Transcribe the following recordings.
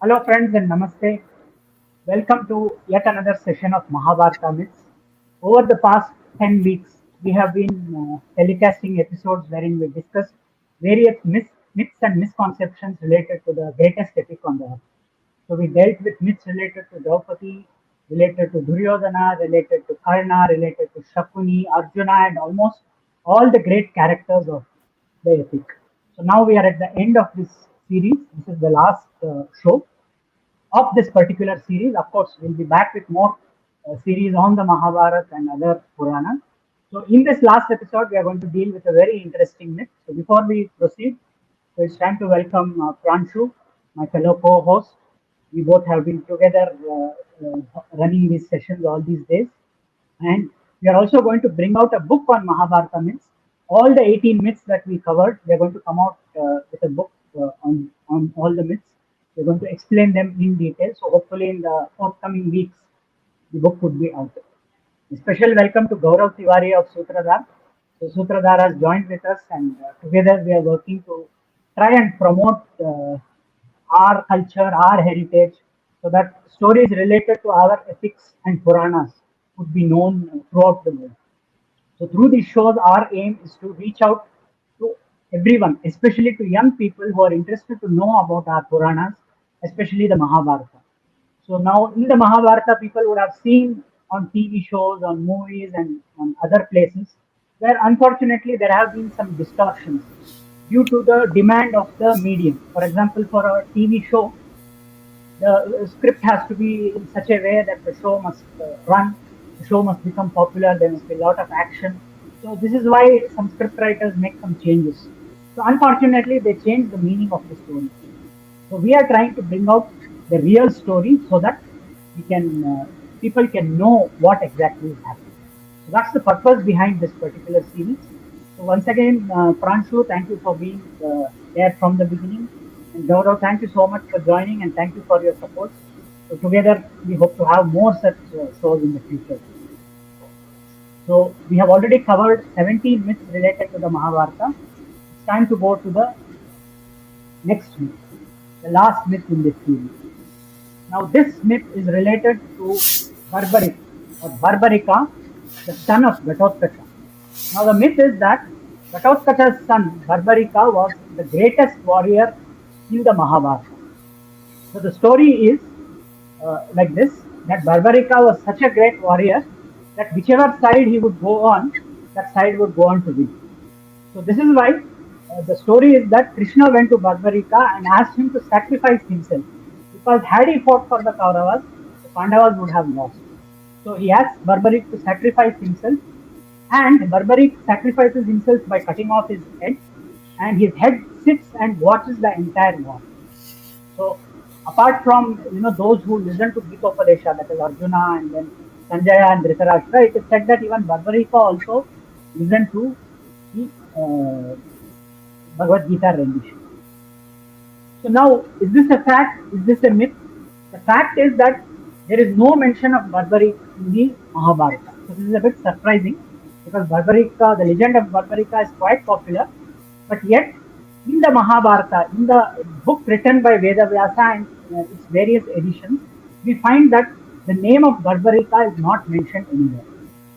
Hello, friends, and namaste. Welcome to yet another session of Mahabharata Myths. Over the past 10 weeks, we have been telecasting episodes wherein we discuss various myths and misconceptions related to the greatest epic on the earth. So, we dealt with myths related to Draupadi, related to Duryodhana, related to Karna, related to Shakuni, Arjuna, and almost all the great characters of the epic. So, now we are at the end of this series. This is the last show of this particular series. Of course, we'll be back with more series on the Mahabharata and other Puranas. So, in this last episode, we are going to deal with a very interesting myth. So, before we proceed, so it's time to welcome Pranshu, my fellow co-host. We both have been together running these sessions all these days. And we are also going to bring out a book on Mahabharata myths. All the 18 myths that we covered, we are going to come out with a book on all the myths. We're going to explain them in detail. So hopefully in the forthcoming weeks, the book would be out. A special welcome to Gaurav Tiwari of Sutradhar. So Sutradhar has joined with us, and together we are working to try and promote our culture, our heritage, so that stories related to our epics and Puranas would be known throughout the world. So through these shows, our aim is to reach out to everyone, especially to young people who are interested to know about our Puranas, especially the Mahabharata. So now in the Mahabharata, people would have seen on TV shows, on movies, and on other places where unfortunately there have been some distortions due to the demand of the medium. For example, for a TV show, the script has to be in such a way that the show must run, the show must become popular, there must be a lot of action. So this is why some script writers make some changes. So unfortunately, they change the meaning of the story. So we are trying to bring out the real story so that we can people can know what exactly is happening. So that's the purpose behind this particular series. So once again, Pranshu, thank you for being there from the beginning. And Gaurav, thank you so much for joining and thank you for your support. So together, we hope to have more such shows in the future. So we have already covered 17 myths related to the Mahabharata. It's time to go to the next myth, the last myth in this series. Now, this myth is related to Barbarik or Barbarika, the son of Ghatotkacha. Now, the myth is that Ghatotkacha's son Barbarika was the greatest warrior in the Mahabharata. So, the story is like this, that Barbarika was such a great warrior that whichever side he would go on, that side would go on to win. So this is why the story is that Krishna went to Barbarika and asked him to sacrifice himself. Because had he fought for the Kauravas, the Pandavas would have lost. So he asked Barbarik to sacrifice himself, and Barbarik sacrifices himself by cutting off his head, and his head sits and watches the entire war. So apart from those who listen to Gitopadesha, that is Arjuna and then Sanjaya and Dhritarashtra, it is said that even Barbarika also listened to the Bhagavad Gita rendition. So now, is this a fact? Is this a myth? The fact is that there is no mention of Barbarika in the Mahabharata. So this is a bit surprising because Barbarika, the legend of Barbarika is quite popular, but yet in the Mahabharata, in the book written by Vedavyasa and its various editions, we find that the name of Barbarika is not mentioned anywhere.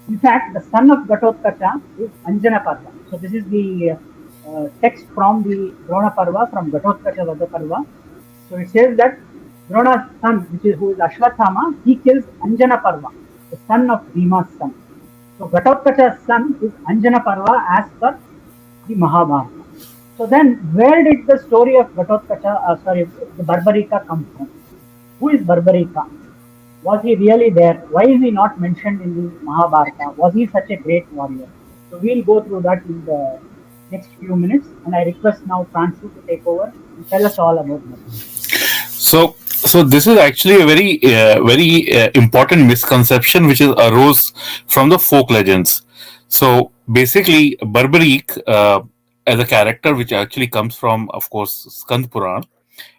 In fact, the son of Ghatotkacha is Anjana Parva. So this is the text from the Drona Parva, from Ghatotkacha Vada Parva. So it says that Drona's son, who is Ashwathama, he kills Anjana Parva, the son of Bhima's son. So Ghatotkacha's son is Anjana Parva as per the Mahabharata. So then, where did the story of the Barbarika come from? Who is Barbarika? Was he really there? Why is he not mentioned in the Mahabharata? Was he such a great warrior? So we'll go through that in the next few minutes, and I request now Pransu to take over and tell us all about that. So this is actually a very important misconception which is arose from the folk legends. So basically, Barbarik, as a character, which actually comes from, of course, Skand Puran.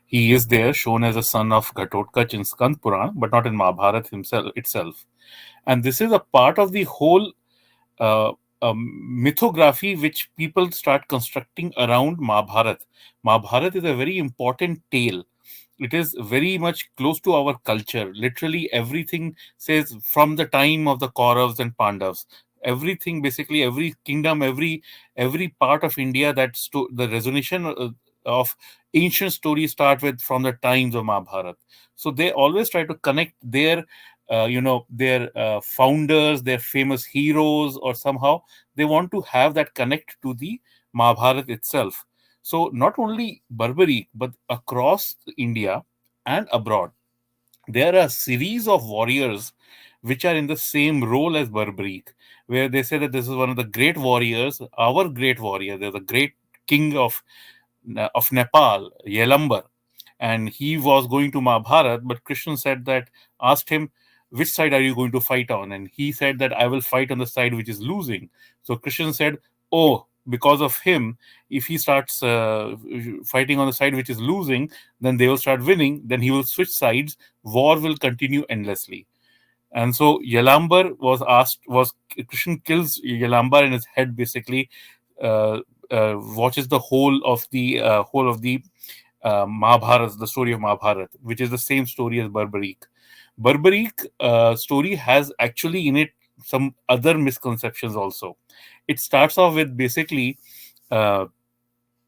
He is there shown as a son of Ghatotkacha in Skand Puran, but not in Mahabharata himself itself. And this is a part of the whole uh, mythography which people start constructing around Mahabharata. Mahabharata is a very important tale it is very much close to our culture. Literally everything says from the time of the Kauravas and Pandavas. Everything, basically every kingdom, every part of India, the resonation of ancient stories start with from the times of Mahabharata. So they always try to connect their founders, their famous heroes, or somehow they want to have that connect to the Mahabharata itself. So not only Barbary, but across India and abroad, there are a series of warriors which are in the same role as Barbarik, where they say that this is one of the great warriors, our great warrior. There's a great king of Nepal, Yelambar, and he was going to Mahabharat, but Krishna said that, asked him, which side are you going to fight on? And he said that I will fight on the side which is losing. So Krishna said, oh, because of him, if he starts fighting on the side which is losing, then they will start winning. Then he will switch sides. War will continue endlessly. And so Yalambar was Krishna kills Yalambar, and his head basically uh, watches the whole of the Mahabharata, the story of Mahabharata, which is the same story as Barbarik. Barbarik story has actually in it some other misconceptions also. It starts off with basically uh,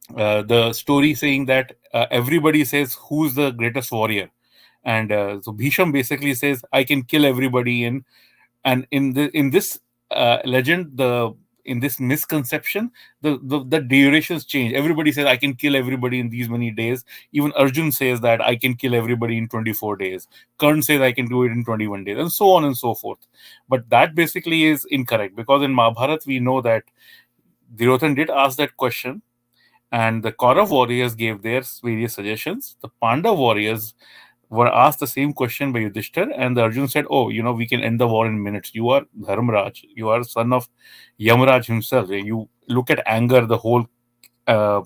the story saying that everybody says who's the greatest warrior, and so Bhisham basically says I can kill everybody and in this legend, the in this misconception, the durations change. Everybody says I can kill everybody in these many days. Even Arjun says that I can kill everybody in 24 days. Karn says I can do it in 21 days, and so on and so forth. But that basically is incorrect, because in Mahabharat we know that Duryodhan did ask that question, and the Kaurav warriors gave their various suggestions. The Pandav warriors were asked the same question by Yudhishthir, and the Arjun said, "Oh, we can end the war in minutes. You are Dharmraj. You are son of Yamraj himself. You look at anger, the uh,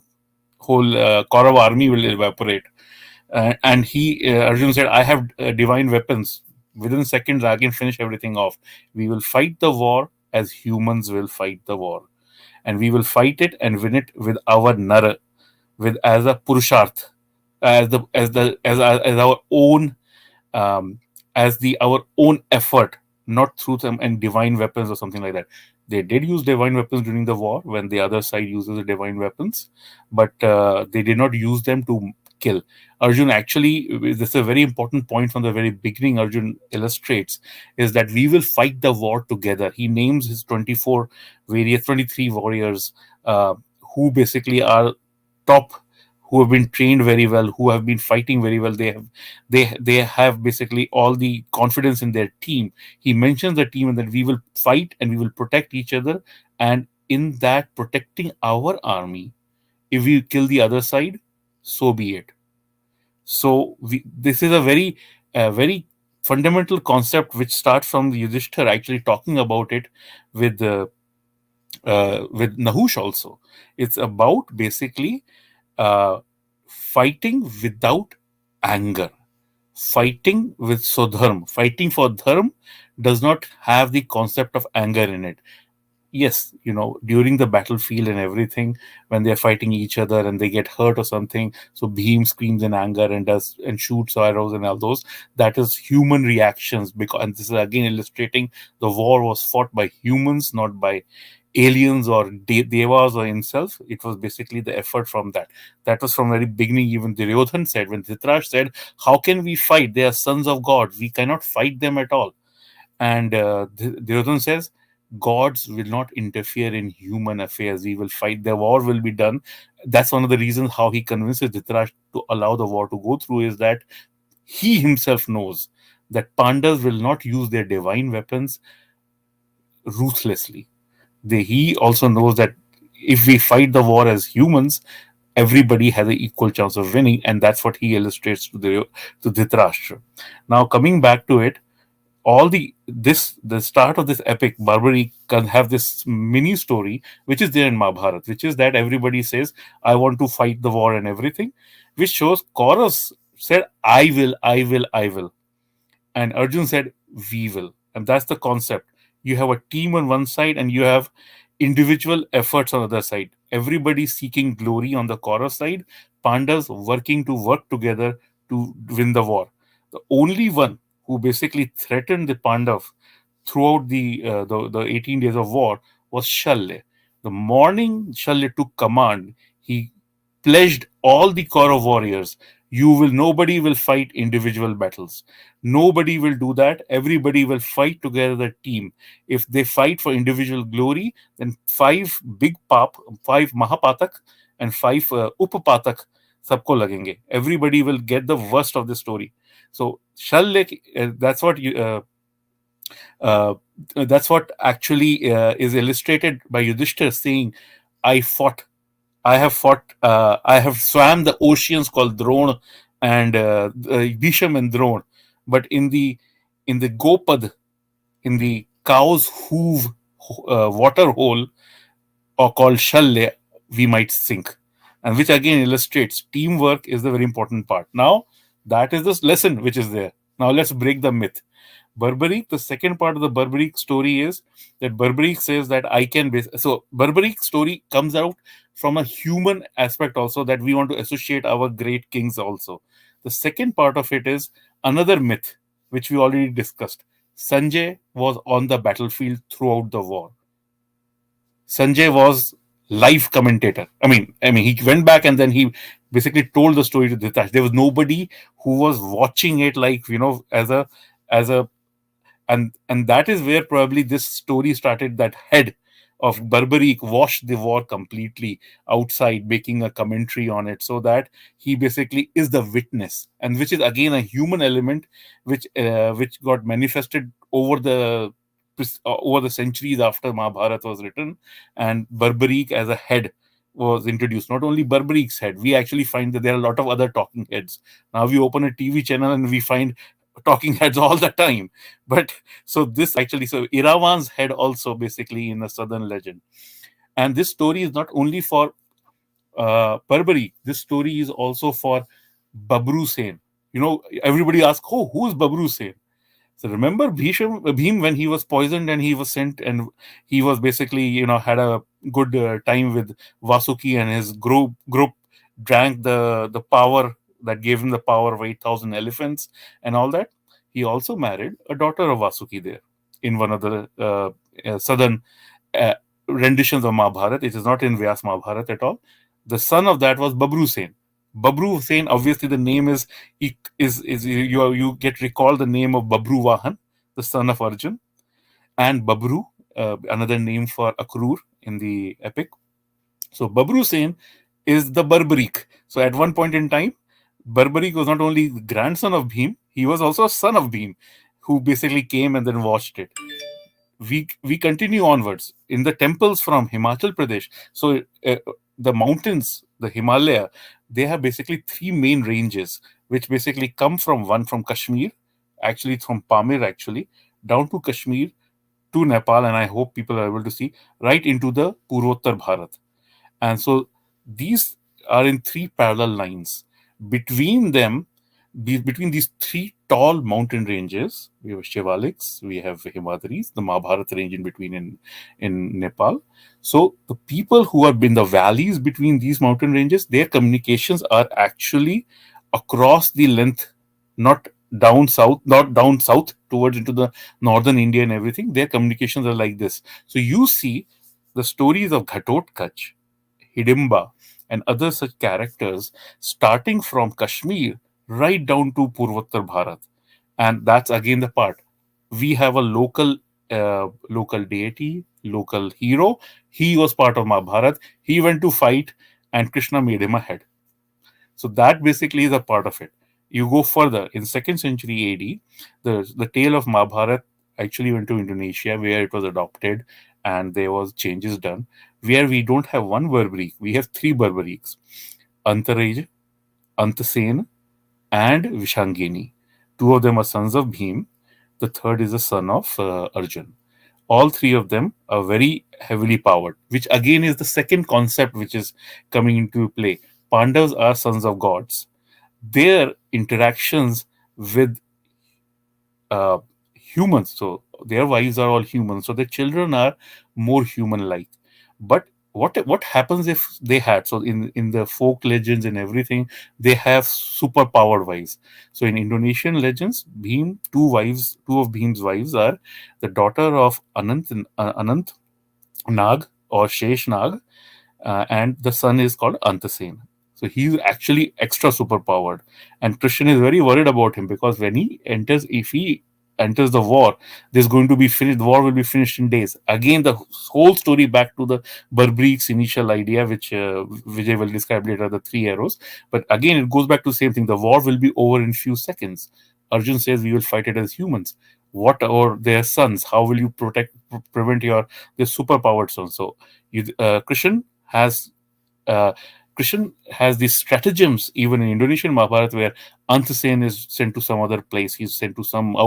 whole Kaurav army will evaporate." And Arjun said, "I have divine weapons. Within seconds, I can finish everything off. We will fight the war as humans will fight the war, and we will fight it and win it with our nar, with as a purusharth, as our own um, as the our own effort, not through them and divine weapons or something like that." They did use divine weapons during the war when the other side uses the divine weapons, but they did not use them to kill. Arjun actually, this is a very important point from the very beginning. Arjun illustrates is that we will fight the war together. He names his 23 warriors who basically are top, who have been trained very well, who have been fighting very well. They have basically all the confidence in their team. He mentions the team and that we will fight and we will protect each other, and in that protecting our army, if we kill the other side, so be it. So this is a very fundamental concept which starts from the Yudhishthir actually talking about it with Nahush also. It's about basically uh, fighting without anger, fighting with Sodharm. Fighting for Dharm does not have the concept of anger in it. Yes, during the battlefield and everything, when they're fighting each other and they get hurt or something, so Bhim screams in anger and does and shoots arrows and all those. That is human reactions, because, and this is again illustrating the war was fought by humans, not by aliens or devas or himself. It was basically the effort from that. That was from very beginning. Even Duryodhan said, when Dhritarashtra said, how can we fight? They are sons of God, we cannot fight them at all. And Duryodhan says, gods will not interfere in human affairs. We will fight. The war will be done. That's one of the reasons how he convinces Dhritarashtra to allow the war to go through, is that he himself knows that Pandavas will not use their divine weapons ruthlessly. He also knows that if we fight the war as humans, everybody has an equal chance of winning, and that's what he illustrates to Dhritarashtra. Now, coming back to it, the start of this epic, Barbary can have this mini story which is there in Mahabharata, which is that everybody says, I want to fight the war and everything, which shows Chorus said, I will, and Arjun said, we will. And that's the concept. You have a team on one side and you have individual efforts on the other side. Everybody seeking glory on the Chorus side, Pandavas working to work together to win the war. The only one who basically threatened the Pandav throughout the 18 days of war was Shalya. The morning Shalya took command, he pledged all the Kaurav warriors, nobody will fight individual battles. Nobody will do that. Everybody will fight together as a team. If they fight for individual glory, then five Mahapatak and five Upapatak सबको लगेंगे. Everybody will get the worst of the story. So Shalya, uh, that's what actually is illustrated by Yudhishthir saying, I fought I have swam the oceans called Drona and Bhisham and Drona, but in the Gopad, in the cow's hoof water hole, or called Shalya, we might sink. And which again illustrates teamwork is the very important part. Now, that is the lesson which is there. Now, let's break the myth. Barbarik, the second part of the Barbarik story is that Barbarik says that I can be. So, Barbarik story comes out from a human aspect also, that we want to associate our great kings also. The second part of it is another myth which we already discussed. Sanjay was on the battlefield throughout the war. Sanjay was live commentator. He went back and then he basically told the story to Dhritarashtra. There was nobody who was watching it, like, as a and that is where probably this story started. That head of Barbarik washed the war completely outside, making a commentary on it, so that he basically is the witness, and which is again a human element, which got manifested over the centuries after Mahabharata was written, and Barbarik as a head was introduced. Not only Barbarik's head, we actually find that there are a lot of other talking heads. Now we open a TV channel and we find talking heads all the time. But so Iravan's head also basically in a southern legend. And this story is not only for Barbari, this story is also for Babru Sen. Everybody asks, oh, who is Babru Sen? So remember Bhim, when he was poisoned and he was sent, and he was basically, had a good time with Vasuki, and his group drank the power that gave him the power of 8,000 elephants and all that. He also married a daughter of Vasuki there in one of the southern uh, renditions of Mahabharata. It is not in Vyas Mahabharata at all. The son of that was Babru Sen. Babru Sen, obviously the name is you get recalled the name of Babru Vahan, the son of Arjun, and Babru, another name for Akrur in the epic. So Babru Sen is the Barbarik. So at one point in time, Barbarik was not only the grandson of Bhim, he was also a son of Bhim, who basically came and then watched it. We continue onwards in the temples from Himachal Pradesh. So the mountains, the Himalaya, they have basically three main ranges, which basically come from Kashmir, actually from Pamir, actually down to Kashmir, to Nepal, and I hope people are able to see right into the Purvottar Bharat. And so these are in three parallel lines. Between them, between these three tall mountain ranges, we have Shivaliks, we have Himadris, the Mahabharata range in between in Nepal. So the people who are in the valleys between these mountain ranges, their communications are actually across the length, not down south towards into the northern India and everything. Their communications are like this. So you see the stories of Ghatotkacha, Hidimba, and other such characters starting from Kashmir right down to Purvottar Bharat. And that's again the part. We have a local deity, local hero. He was part of Mahabharata. He went to fight, and Krishna made him a head. So that basically is a part of it. You go further in second century AD, the tale of Mahabharata actually went to Indonesia, where it was adopted, and there was changes done. Where we don't have one Barbarik, we have three Barbariks: Antaraj, Antasen, and Vishangini. Two of them are sons of Bhim. The third is a son of Arjun. All three of them are very heavily powered, which again is the second concept which is coming into play. Pandavas are sons of gods. Their interactions with uh, humans, so their wives are all humans, so their children are more human like. But what happens if they had, so in the folk legends and everything, they have superpowered wives. So in Indonesian legends, Bhim, two of Bhim's wives are the daughter of Anant Nag or Shesh Nag, and the son is called Antasen. So he's actually extra superpowered, and Christian is very worried about him because when he enters, if he enters the war, there's going to be finished. The war will be finished in days. Again, the whole story back to the Barbrik's initial idea, which Vijay will describe later, the three arrows. But again, it goes back to the same thing. The war will be over in few seconds. Arjun says we will fight it as humans. What or their sons? How will you prevent their superpowered sons? So Christian has uh, Christian has these stratagems even in Indonesian Mahabharata where Antasen is sent to some other place. He's sent to some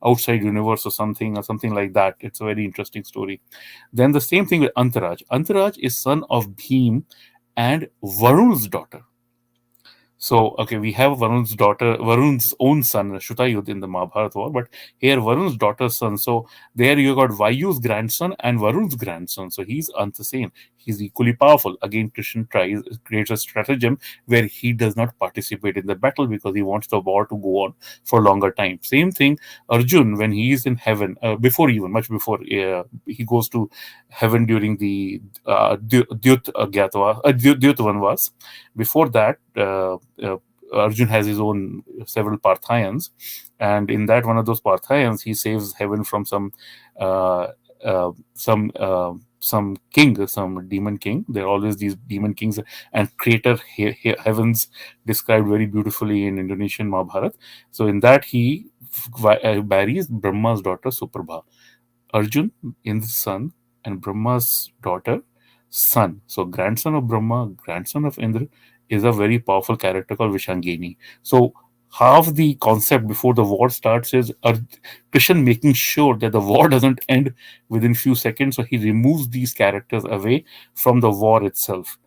outside universe or something like that. It's a very interesting story. Then the same thing with Antaraj. Antaraj is son of Bhim and Varun's daughter. So, okay, we have Varun's own son, Shutayud, in the Mahabharata war, but here Varun's daughter's son. So, there you got Vayu's grandson and Varun's grandson. So, he's Antasen. He's equally powerful. Again, Krishna creates a stratagem where he does not participate in the battle because he wants the war to go on for a longer time. Same thing, Arjun, when he is in heaven, much before he goes to heaven during the Dyut before that, Arjun has his own several Parthayans, and in that one of those Parthayans, he saves heaven from uh, uh, some uh, some king, some demon king. There are always these demon kings and creator heavens described very beautifully in Indonesian Mahabharata. So in that he marries Brahma's daughter Suprabha. Arjun in the son and Brahma's daughter, son. So grandson of Brahma, grandson of Indra is a very powerful character called Vishangini. So half the concept before the war starts is Krishna making sure that the war doesn't end within few seconds. So he removes these characters away from the war itself.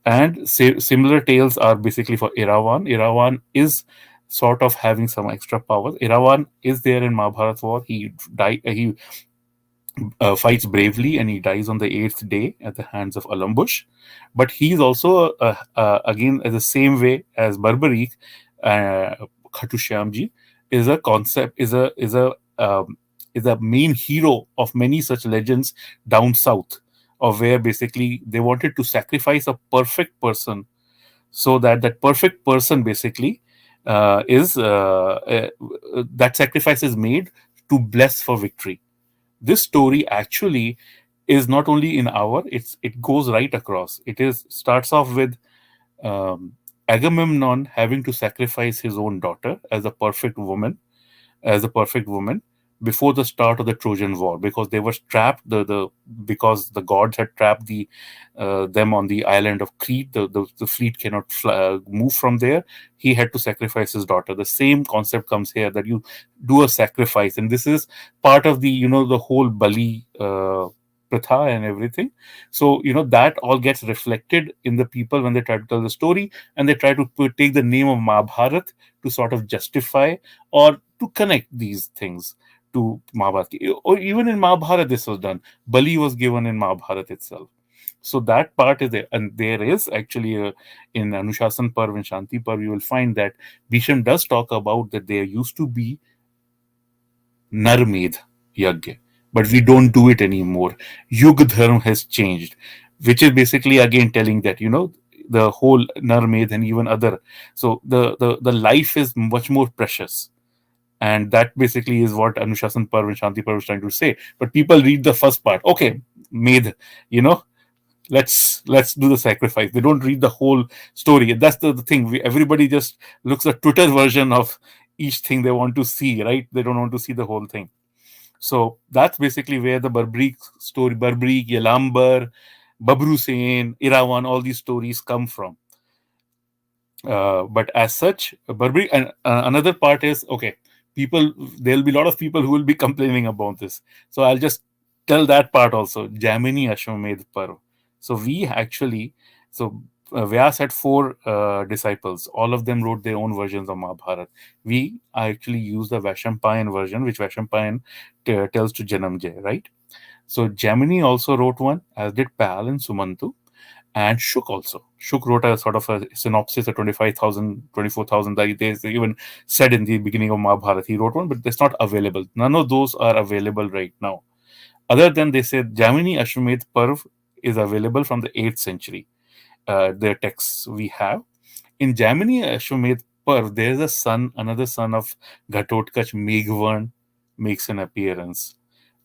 And similar tales are basically for Iravan. Iravan is sort of having some extra powers. Iravan is there in Mahabharata war. He fights bravely and he dies on the eighth day at the hands of Alambush. But he's also, again, the same way as Barbarik, uh, Khatushyamji is a concept, is a main hero of many such legends down south, of where basically they wanted to sacrifice a perfect person so that that perfect person basically is that sacrifice is made to bless for victory. This story actually is not only in our, it goes right across. It is starts off with um, Agamemnon having to sacrifice his own daughter as a perfect woman before the start of the Trojan War, because they were trapped, because the gods had trapped them on the island of Crete. The fleet cannot move from there. He had to sacrifice his daughter. The same concept comes here, that you do a sacrifice, and this is part of the, the whole Bali pratha and everything. So that all gets reflected in the people when they try to tell the story, and they try to take the name of Mahabharat to sort of justify or to connect these things to Mahabharata. Or even in Mahabharata, this was done. Bali was given in Mahabharata itself. So that part is there. And there is actually in Anushasan Parv and Shanti Parv, you will find that Bhisham does talk about that there used to be Narmed Yagya, but we don't do it anymore. Yug Dharma has changed, which is basically again telling that, the whole Narmed and even other. So the life is much more precious, and that basically is what Anushasan Parv and Shanti Parv is trying to say. But people read the first part, okay, made, you know, let's do the sacrifice. They don't read the whole story. That's the thing. Everybody just looks at Twitter version of each thing they want to see, right? They don't want to see the whole thing. So that's basically where the Barbarik story, Barbarik, Yalambar, Babru Sen, Irawan, all these stories come from. But as such, Burberry, and another part is, okay, people, there'll be a lot of people who will be complaining about this. So I'll just tell that part also. Jamini Ashwamedh Parv. So we actually, so Vyas had four disciples. All of them wrote their own versions of Mahabharata. We actually use the Vaishampayan version, which Vaishampayan tells to Janamjay, right? So Jamini also wrote one, as did Pal and Sumantu, and Shuk also. Shuk wrote a sort of a synopsis of 25,000, 24,000. They even said in the beginning of Mahabharata, he wrote one, but that's not available. None of those are available right now. Other than they said Jamini Ashwamedh Parv is available from the 8th century. Their texts we have. In Jamini Ashwamedh Parv, there is a son, another son of Ghatotkacha, Meghvarn, makes an appearance.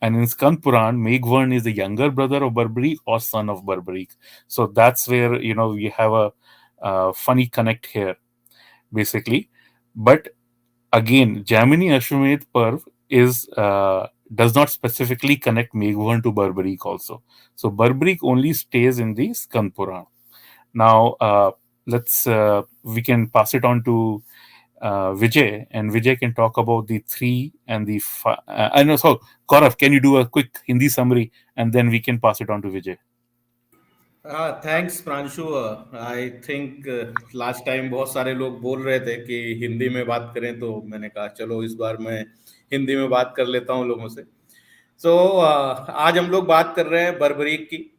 And in Skand Puran, Meghvarn is the younger brother of Barbarik or son of Barbarik. So that's where, we have a funny connect here, basically. But again, Jamini Ashwamedh Parv is does not specifically connect Meghvarn to Barbarik also. So Barbarik only stays in the Skand Puran. Now, let's we can pass it on to Vijay, and Vijay can talk about the three and the five. I know. So, Gaurav, can you do a quick Hindi summary, and then we can pass it on to Vijay? Thanks Pranshu. I think last time बहुत सारे लोग बोल रहे थे कि हिंदी में बात करें, तो मैंने कहा चलो इस बार मैं हिंदी में बात कर लेता हूँ लोगों से। आज हम लोग बात कर रहे हैं बर्बरीक की।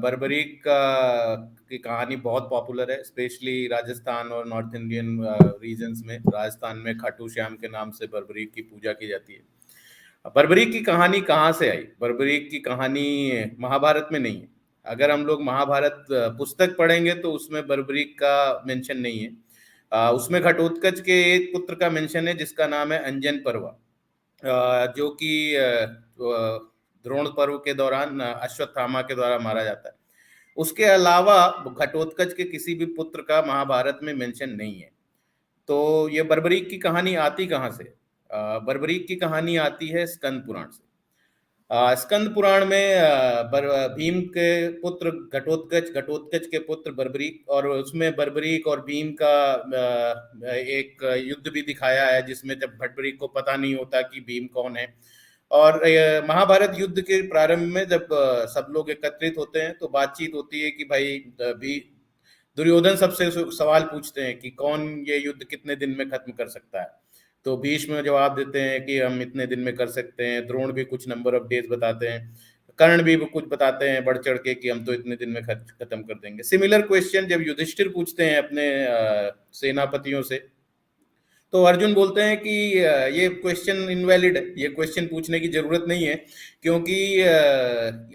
बर्बरीक की कहानी बहुत पॉपुलर है, स्पेशली राजस्थान और नॉर्थ इंडियन रीजन्स में। राजस्थान में खाटू श्याम के नाम से बर्बरीक की पूजा की जाती है। बर्बरीक की कहानी कहाँ से आई? बर्बरीक की कहानी महाभारत में नहीं है। अगर हम लोग महाभारत पुस्तक पढ़ेंगे तो उसमें बर्बरीक का मेंशन नहीं है। उसमें घटोत्कच के एक पुत्र का मेंशन है जिसका नाम है अंजन पर्वा, जो कि द्रोण पर्व के दौरान अश्वत्थामा के द्वारा मारा जाता है। उसके अलावा घटोत्कच के किसी भी पुत्र का महाभारत में मेंशन नहीं है। तो ये बर्बरीक की कहानी आती कहाँ से? बर्बरीक की कहानी आती है स्कंद पुराण से। स्कंद पुराण में भीम के पुत्र घटोत्कच, घटोत्कच के पुत्र बर्बरीक, और उसमें बर्बरीक और भीम का एक युद्ध भी दिखाया है जिसमें जब बर्बरीक को पता नहीं होता कि भीम कौन है। और महाभारत युद्ध के प्रारंभ में जब सब लोग एकत्रित होते हैं तो बातचीत होती है कि भाई भी दुर्योधन सबसे सवाल पूछते हैं कि कौन ये युद्ध कितने दिन में खत्म कर सकता है। तो भीष्म जवाब देते हैं कि हम इतने दिन में कर सकते हैं। द्रोण भी कुछ नंबर ऑफ डेज बताते हैं। कर्ण भी कुछ बताते हैं बढ़ चढ़ के कि हम तो इतने दिन में खत्म कर देंगे। सिमिलर क्वेश्चन जब युधिष्ठिर पूछते हैं अपने सेनापतियों से, तो अर्जुन बोलते हैं कि ये क्वेश्चन इनवैलिड है, ये क्वेश्चन पूछने की जरूरत नहीं है, क्योंकि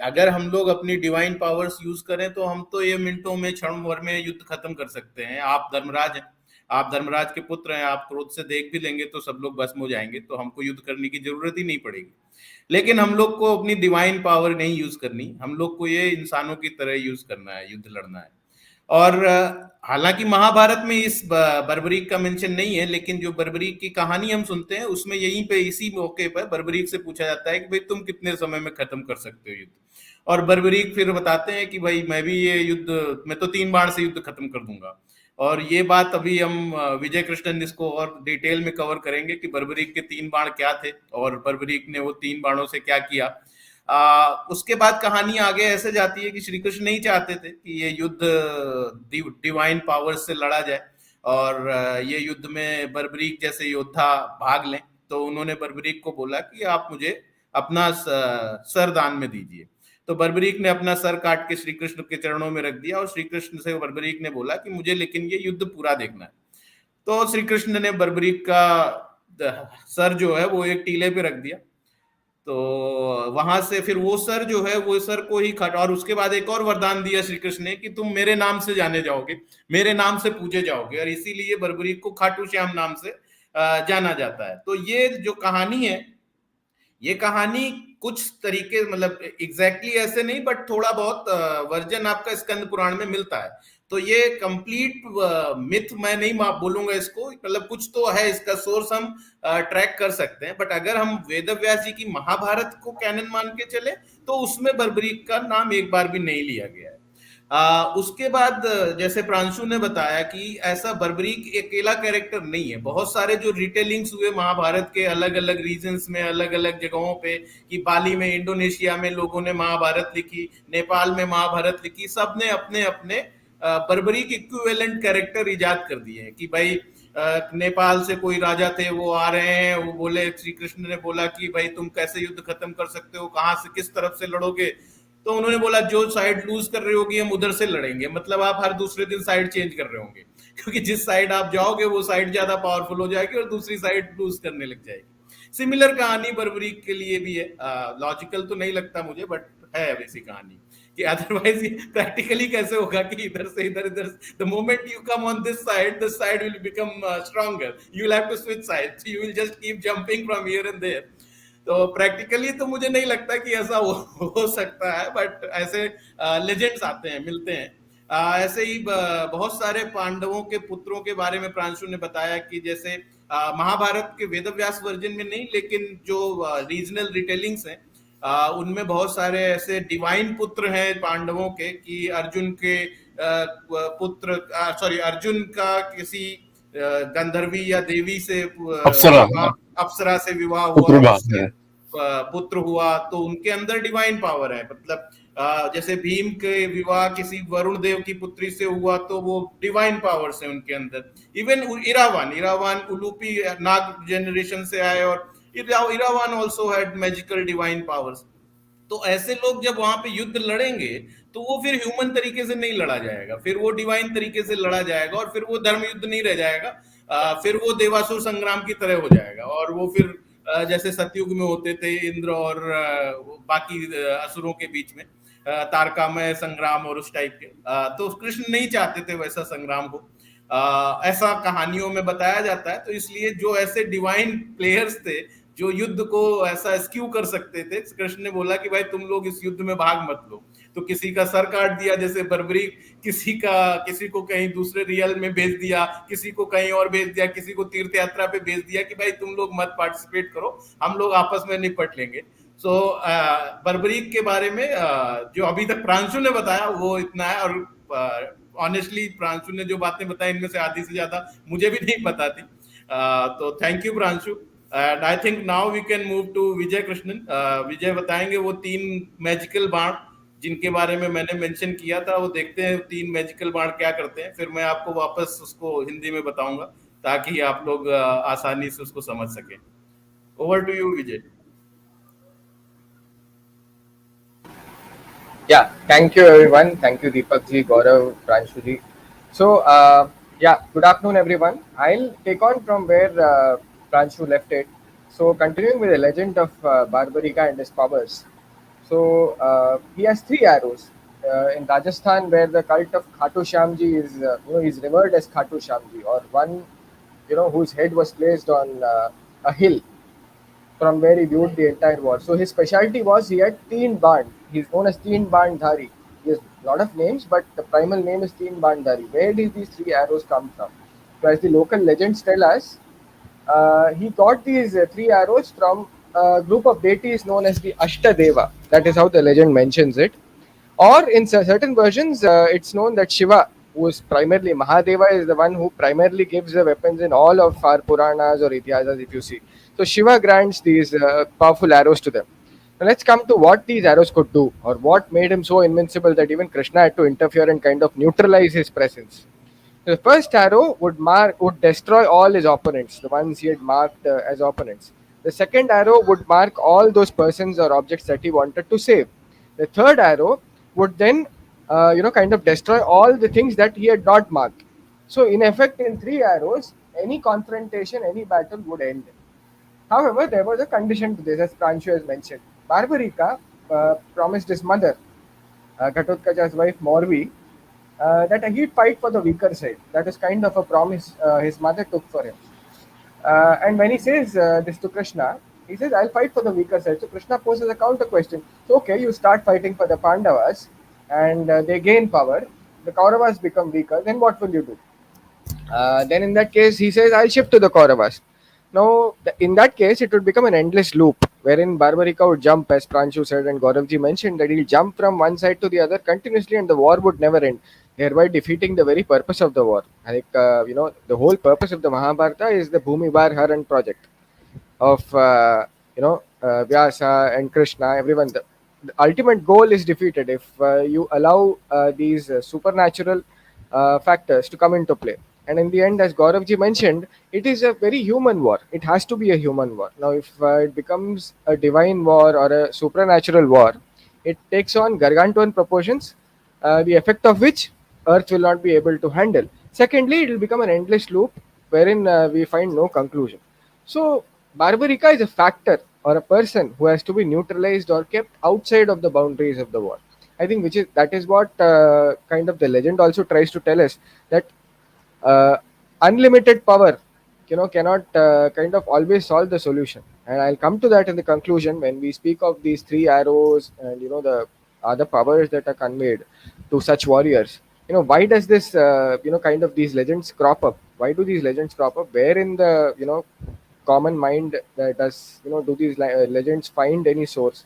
अगर हम लोग अपनी डिवाइन पावर्स यूज करें तो हम तो ये मिनटों में, क्षण भर में युद्ध खत्म कर सकते हैं। आप धर्मराज हैं, आप धर्मराज के पुत्र हैं, आप क्रोध से देख भी लेंगे तो सब लोग भस्म हो जाएंगे, तो हमको युद्ध करने की जरूरत ही नहीं पड़ेगी। लेकिन हम लोग को अपनी डिवाइन पावर नहीं यूज करनी, हम लोग को ये इंसानों की तरह यूज करना है, युद्ध लड़ना है। और हालांकि महाभारत में इस बर्बरीक का मेंशन नहीं है, लेकिन जो बर्बरीक की कहानी हम सुनते हैं उसमें यहीं पे इसी मौके पर बर्बरीक से पूछा जाता है कि भाई तुम कितने समय में खत्म कर सकते हो युद्ध। और बर्बरीक फिर बताते हैं कि भाई मैं भी ये युद्ध, मैं तो 3 बाण से युद्ध खत्म कर दूंगा। और ये बात अभी हम विजय कृष्णन इसको और डिटेल में कवर करेंगे कि बर्बरीक के 3 बाण क्या थे और बर्बरीक ने वो 3 बाणों से क्या किया। उसके बाद कहानी आगे ऐसे जाती है कि श्री कृष्ण नहीं चाहते थे कि ये युद्ध डिवाइन पावर्स से लड़ा जाए और ये युद्ध में बर्बरीक जैसे योद्धा भाग लें। तो उन्होंने बर्बरीक को बोला कि आप मुझे अपना सर दान में दीजिए। तो बर्बरीक ने अपना सर काट के श्री कृष्ण के चरणों में रख दिया और श्री कृष्ण से बर्बरीक ने बोला कि मुझे लेकिन ये युद्ध पूरा देखना है। तो श्री कृष्ण ने बर्बरीक का सर जो है वो एक टीले पे रख दिया। तो वहां से फिर वो सर जो है वो सर को ही काटा, और उसके बाद एक और वरदान दिया श्री कृष्ण ने कि तुम मेरे नाम से जाने जाओगे, मेरे नाम से पूजे जाओगे, और इसीलिए बर्बरीक को खाटू श्याम नाम से जाना जाता है। तो ये जो कहानी है, ये कहानी कुछ तरीके, मतलब एग्जैक्टली ऐसे नहीं, बट थोड़ा बहुत वर्जन आपका स्कंद पुराण में मिलता है। तो ये कंप्लीट मिथ मैं नहीं बोलूंगा इसको, मतलब कुछ तो है, इसका सोर्स हम ट्रैक कर सकते हैं। बट अगर हम वेद व्यास जी की महाभारत को कैनन मान के चले तो उसमें बर्बरीक का नाम एक बार भी नहीं लिया गया है। उसके बाद जैसे प्रांशु ने बताया कि ऐसा बर्बरीक अकेला कैरेक्टर नहीं है, बहुत सारे जो रिटेलिंग्स हुए महाभारत के अलग अलग रीजन्स में, अलग अलग जगहों पे, कि बाली में, इंडोनेशिया में लोगों ने महाभारत लिखी, नेपाल में महाभारत लिखी, सब ने अपने अपने बर्बरीक इक्विवेलेंट कैरेक्टर इजाद कर दिए हैं कि भाई नेपाल से कोई राजा थे, वो आ रहे हैं, वो बोले, श्री कृष्ण ने बोला कि भाई तुम कैसे युद्ध खत्म कर सकते हो, कहां से किस तरफ से लड़ोगे, तो उन्होंने बोला जो साइड लूज कर रही होगी हम उधर से लड़ेंगे। मतलब आप हर दूसरे दिन साइड चेंज कर रहे होंगे क्योंकि जिस साइड आप जाओगे वो साइड ज्यादा पावरफुल हो जाएगी और दूसरी साइड लूज करने लग जाएगी। सिमिलर कहानी बर्बरीक के लिए भी है। लॉजिकल तो नहीं लगता मुझे, बट है वैसी कहानी कि अदरवाइज प्रैक्टिकली कैसे होगा कि इधर से इधर, इधर the moment you come on this side will become stronger, you will have to switch side, you will just keep jumping from here and there. तो प्रैक्टिकली तो मुझे नहीं लगता कि ऐसा हो सकता है, बट ऐसे लेजेंड्स आते हैं, मिलते हैं। ऐसे ही बहुत सारे पांडवों के पुत्रों के बारे में प्रांशु ने बताया कि जैसे महाभारत के वेदव्यास वर्जन में नहीं, लेकिन जो रीजनल रिटेलिंग्स हैं उनमें बहुत सारे ऐसे डिवाइन पुत्र हैं पांडवों के कि अर्जुन के पुत्र, सॉरी, अर्जुन का किसी गंधर्वी या देवी से अप्सरा, अप्सरा से विवाह हुआ, पुत्रभा उससे है। पुत्र हुआ, तो उनके अंदर डिवाइन पावर है। मतलब जैसे भीम के विवाह किसी वरुण देव की पुत्री से हुआ तो वो डिवाइन पावर्स है उनके अंदर। इवन इरावान इरावान उलूपी नाग जनरेशन से आए और Iravan also had magical divine powers. तो ऐसे लोग जब वहां पे युद्ध लड़ेंगे तो वो फिर ह्यूमन तरीके से नहीं लड़ा जाएगा, फिर वो डिवाइन तरीके से लड़ा जाएगा और फिर वो धर्म युद्ध नहीं रह जाएगा। फिर वो देवासुर संग्राम की तरह हो जाएगा और वो फिर जैसे सतयुग में होते थे इंद्र और बाकी असुरों के बीच में तारकामय संग्राम और उस टाइप के। तो कृष्ण नहीं चाहते थे वैसा संग्राम हो, ऐसा कहानियों में बताया जाता है। तो इसलिए जो ऐसे डिवाइन प्लेयर्स थे जो युद्ध को ऐसा स्क्यू कर सकते थे, कृष्ण ने बोला कि भाई तुम लोग इस युद्ध में भाग मत लो। तो किसी का सर काट दिया जैसे बर्बरीक, किसी को कहीं दूसरे रियल में भेज दिया, किसी को कहीं और भेज दिया, किसी को तीर्थ यात्रा पे भेज दिया कि भाई तुम लोग मत पार्टिसिपेट करो, हम लोग आपस में निपट लेंगे। सो बर्बरीक के बारे में जो अभी तक प्रांशु ने बताया वो इतना है। और ऑनेस्टली प्रांशु ने जो बातें बताई इनमें से आधी से ज्यादा मुझे भी नहीं पता थी। तो thank you Pranshu. And I think now we can move to Vijay Krishnan. Vijay बताएंगे वो 3 मैजिकल बाण जिनके बारे में मैंने मेंशन किया था, वो देखते हैं 3 मैजिकल बाण क्या करते हैं, फिर मैं आपको वापस उसको हिंदी में बताऊंगा ताकि आप लोग आसानी से उसको समझ सकें। Over to you Vijay. Yeah, thank you everyone. Thank you Deepak ji, Gaurav, Pranshu ji. So, yeah, good afternoon everyone. I'll take on from where Pranshu left it. So, continuing with the legend of Barbarika and his powers. So, he has 3 arrows. In Rajasthan, where the cult of Khatu Shyamji is, is revered as Khatu Shyamji, or one, whose head was placed on a hill from where he viewed the entire war. So his specialty was he had Teen Band. He's known as Teen Bandhari. He has a lot of names, but the primal name is Teen Bandhari. Where did these 3 arrows come from? So as the local legends tell us, he got these 3 arrows from a group of deities known as the Ashtadeva. That is how the legend mentions it. Or in certain versions, it's known that Shiva, who is primarily Mahadeva, is the one who primarily gives the weapons in all of our Puranas or Itihasas, if you see. So Shiva grants these powerful arrows to them. Now let's come to what these arrows could do, or what made him so invincible that even Krishna had to interfere and kind of neutralize his presence. The first arrow would destroy all his opponents, the ones he had marked as opponents. The second arrow would mark all those persons or objects that he wanted to save. The third arrow would then, kind of destroy all the things that he had not marked. So, in effect, in 3 arrows, any confrontation, any battle would end. However, there was a condition to this, as Pranshu has mentioned. Barbarika promised his mother, Ghatotkacha's wife Morvi, that he'd fight for the weaker side. That is kind of a promise his mother took for him. And when he says this to Krishna, he says, I'll fight for the weaker side. So Krishna poses a counter question. So, okay, you start fighting for the Pandavas and they gain power. The Kauravas become weaker. Then what will you do? Then in that case, he says, I'll shift to the Kauravas. Now, in that case, it would become an endless loop wherein Barbarika would jump, as Pranshu said, and Gauravji mentioned that he'll jump from one side to the other continuously and the war would never end, thereby defeating the very purpose of the war. Like, the whole purpose of the Mahabharata is the Bhumi Bar Haran project of, Vyasa and Krishna, everyone. The ultimate goal is defeated if you allow these supernatural factors to come into play. And in the end, as Gauravji mentioned, it is a very human war. It has to be a human war. Now, if it becomes a divine war or a supernatural war, it takes on gargantuan proportions, the effect of which Earth will not be able to handle. Secondly, it will become an endless loop wherein we find no conclusion. So, Barbarika is a factor or a person who has to be neutralized or kept outside of the boundaries of the war. I think which is that is what kind of the legend also tries to tell us, that uh, unlimited power cannot kind of always solve the solution. And I'll come to that in the conclusion when we speak of these three arrows and the other powers that are conveyed to such warriors. Why does this kind of these legends crop up? Why do these legends crop up? Where in the common mind does do these legends find any source?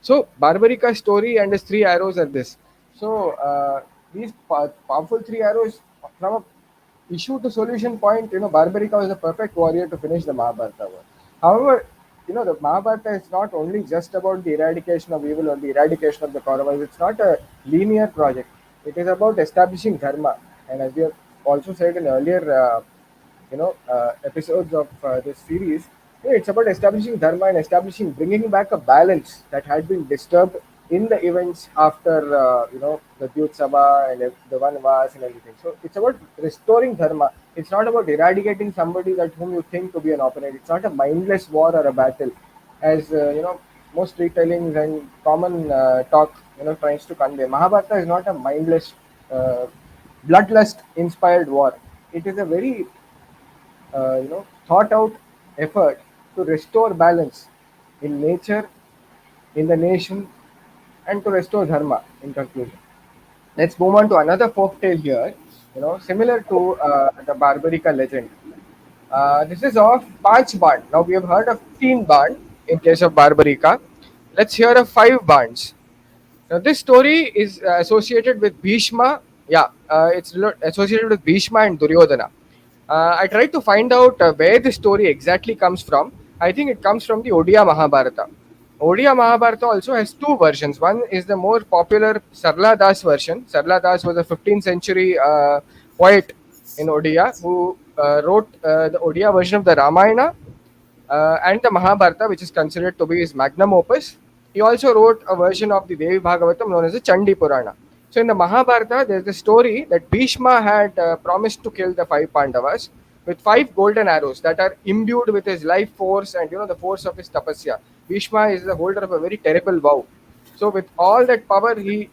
So Barbarika's story and his three arrows are this. So these powerful three arrows, from a issue to solution point, Barbarika was the perfect warrior to finish the Mahabharata war. However, the Mahabharata is not only just about the eradication of evil or the eradication of the Kauravas. It's not a linear project. It is about establishing dharma. And as we have also said in earlier episodes of this series, it's about establishing dharma and establishing, bringing back a balance that had been disturbed in the events after the Dyut Sabha and the Vanvas and everything. So it's about restoring dharma. It's not about eradicating somebody that whom you think to be an opponent. It's not a mindless war or a battle, as most retellings and common talk tries to convey. Mahabharata is not a mindless, bloodlust inspired war. It is a very thought out effort to restore balance in nature, in the nation, and to restore dharma. In conclusion, let's move on to another folk tale here. Similar to the Barbarika legend. This is of Panch Band. Now we have heard of 15 Band in case of Barbarika. Let's hear of 5 Bands. Now, this story is associated with Bhishma. Yeah, it's associated with Bhishma and Duryodhana. I tried to find out where the story exactly comes from. I think it comes from the Odia Mahabharata. Odia Mahabharata also has two versions. One is the more popular Sarla Das version. Sarla Das was a 15th century poet in Odia who wrote the Odia version of the Ramayana and the Mahabharata, which is considered to be his magnum opus. He also wrote a version of the Devi Bhagavatam known as the Chandi Purana. So in the Mahabharata, there's a story that Bhishma had promised to kill the 5 Pandavas with 5 golden arrows that are imbued with his life force and the force of his tapasya. Bhishma is the holder of a very terrible vow. So with all that power, he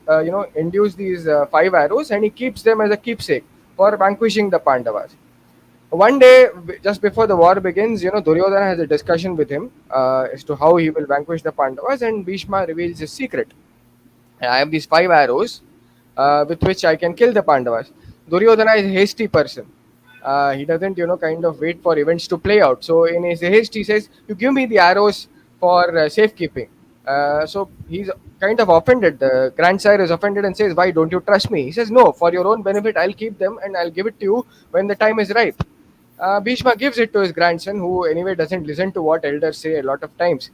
endues these 5 arrows and he keeps them as a keepsake for vanquishing the Pandavas. One day, just before the war begins, Duryodhana has a discussion with him as to how he will vanquish the Pandavas, and Bhishma reveals his secret. I have these 5 arrows with which I can kill the Pandavas. Duryodhana is a hasty person. He doesn't, kind of wait for events to play out. So in his haste, he says, "You give me the arrows for safekeeping." So he's kind of offended. The grandsire is offended and says, "Why don't you trust me?" He says, "No, for your own benefit, I'll keep them and I'll give it to you when the time is ripe." Bhishma gives it to his grandson, who anyway doesn't listen to what elders say a lot of times.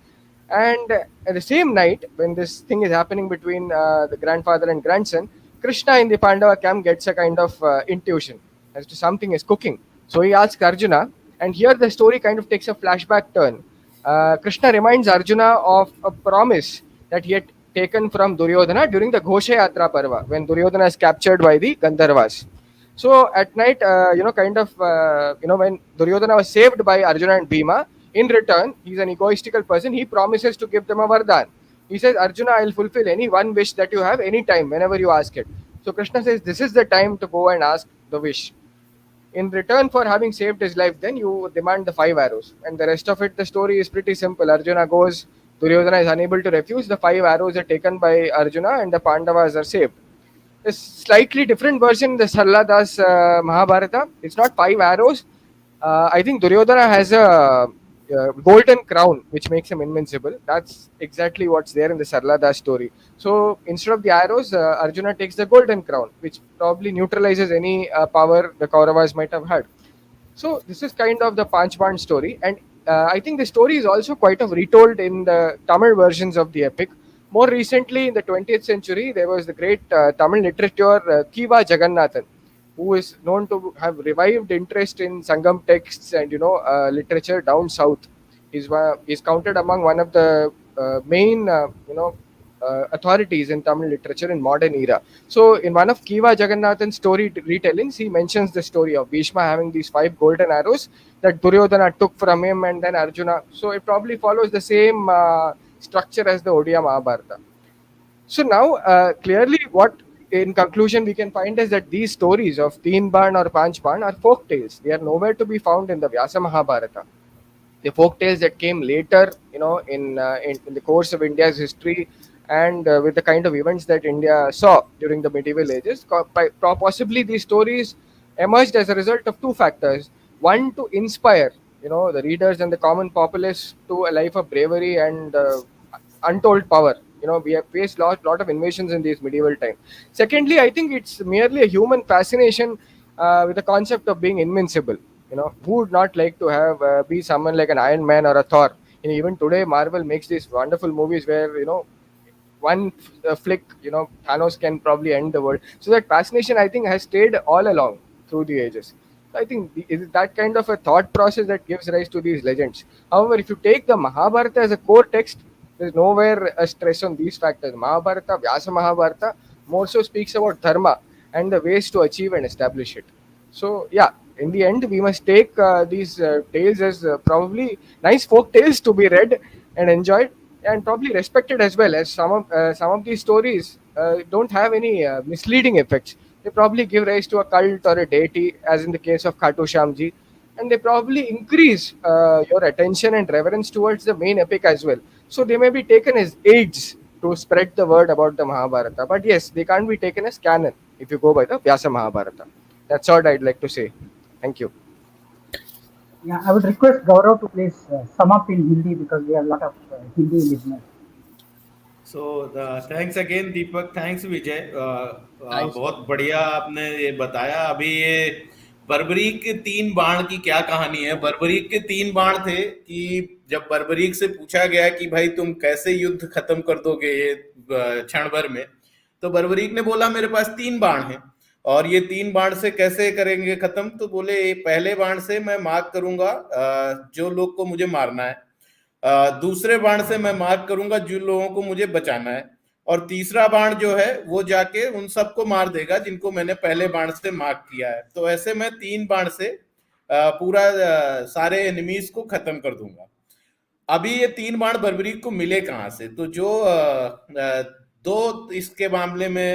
And at the same night, when this thing is happening between the grandfather and grandson, Krishna in the Pandava camp gets a kind of intuition as to something is cooking. So he asks Arjuna, and here the story kind of takes a flashback turn. Krishna reminds Arjuna of a promise that he had taken from Duryodhana during the Ghosha Yatra Parva, when Duryodhana is captured by the Gandharvas. So at night, when Duryodhana was saved by Arjuna and Bhima, in return, he's an egoistical person. He promises to give them a vardhan. He says, "Arjuna, I'll fulfill any one wish that you have anytime, whenever you ask it." So Krishna says, "This is the time to go and ask the wish. In return for having saved his life, then you demand the 5 arrows." And the rest of it, the story is pretty simple. Arjuna goes, Duryodhana is unable to refuse. The 5 arrows are taken by Arjuna, and the Pandavas are saved. A slightly different version, the Sarladas Mahabharata. It's not 5 arrows. I think Duryodhana has a golden crown which makes him invincible. That's exactly what's there in the Sarladas story. So instead of the arrows, Arjuna takes the golden crown, which probably neutralizes any power the Kauravas might have had. So this is kind of the Panchban story, and I think the story is also quite of retold in the Tamil versions of the epic. More recently, in the 20th century, there was the great Tamil literature Kiva Jagannathan, who is known to have revived interest in Sangam texts and literature down south. He's counted among one of the main authorities in Tamil literature in modern era. So in one of Kiva Jagannathan's story retellings, he mentions the story of Bhishma having these 5 golden arrows that Duryodhana took from him and then Arjuna. So it probably follows the same structure as the Odia Mahabharata. So now, clearly, what in conclusion we can find is that these stories of Teen Barn or Panch Barn are folk tales. They are nowhere to be found in the Vyasa Mahabharata. The folk tales that came later, in the course of India's history and with the kind of events that India saw during the medieval ages. Possibly these stories emerged as a result of two factors. One, to inspire, the readers and the common populace to a life of bravery and untold power. We have faced lot of invasions in these medieval times. Secondly, I think it's merely a human fascination with the concept of being invincible. Who would not like to have be someone like an Iron Man or a Thor? Even today, Marvel makes these wonderful movies where one flick, Thanos can probably end the world. So that fascination, I think, has stayed all along through the ages. I think it is that kind of a thought process that gives rise to these legends. However, if you take the Mahabharata as a core text, there's nowhere a stress on these factors. Mahabharata, Vyasa Mahabharata, more so speaks about dharma and the ways to achieve and establish it. So yeah, in the end, we must take these tales as probably nice folk tales to be read and enjoyed, and probably respected as well, as some of these stories don't have any misleading effects. They probably give rise to a cult or a deity, as in the case of Khatu Shyamji, and they probably increase your attention and reverence towards the main epic as well. So they may be taken as aids to spread the word about the Mahabharata, but yes, they can't be taken as canon if you go by the Vyasa Mahabharata. That's all I'd like to say. Thank you. Yeah, I would request Gaurav to please sum up in Hindi because we have a lot of Hindi listeners. So thanks again Deepak, thanks Vijay. Thanks. बहुत बढ़िया आपने ये बताया। अभी ये बर्बरीक के 3 बाण की क्या कहानी है? बर्बरीक के 3 बाण थे कि जब बर्बरीक से पूछा गया कि भाई तुम कैसे युद्ध खत्म कर दोगे ये क्षण भर में, तो बर्बरीक ने बोला मेरे पास 3 बाण हैं और ये 3 बाण से कैसे करेंगे खत्म? तो बोले पहले बाण से मैं मार्क करूंगा जो लोग को मुझे मारना है, दूसरे बाण से मैं मार्क करूंगा जिन लोगों को मुझे बचाना है, और तीसरा बाण जो है वो जाके उन सबको मार देगा जिनको मैंने पहले बाण से मार्क किया है। तो ऐसे मैं 3 बाण से पूरा सारे एनिमीज को खत्म कर दूंगा। अभी ये 3 बाण बर्बरीक को मिले कहां से? तो जो दो इसके मामले में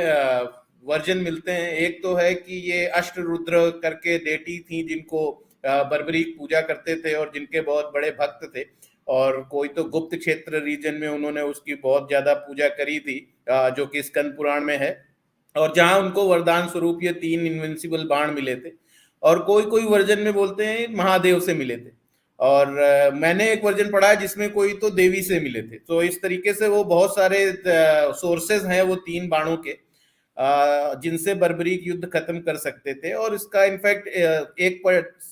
वर्जन मिलते हैं। एक तो है कि ये अष्टरुद्र करके डेटी थी जिनको बर्बरीक पूजा करते थे और जिनके बहुत बड़े भक्त थे, और कोई तो गुप्त क्षेत्र रीजन में उन्होंने उसकी बहुत ज्यादा पूजा करी थी, जो कि स्कंद पुराण में है, और जहां उनको वरदान स्वरूप ये 3 इनविंसिबल बाण मिले थे। और कोई कोई वर्जन में बोलते हैं महादेव से मिले थे, और मैंने एक वर्जन पढ़ा है जिसमें कोई तो देवी से मिले थे। तो इस तरीके से वो बहुत सारे सोर्सेज हैं वो 3 बाणों के, जिनसे बर्बरीक युद्ध खत्म कर सकते थे। और इसका इनफैक्ट एक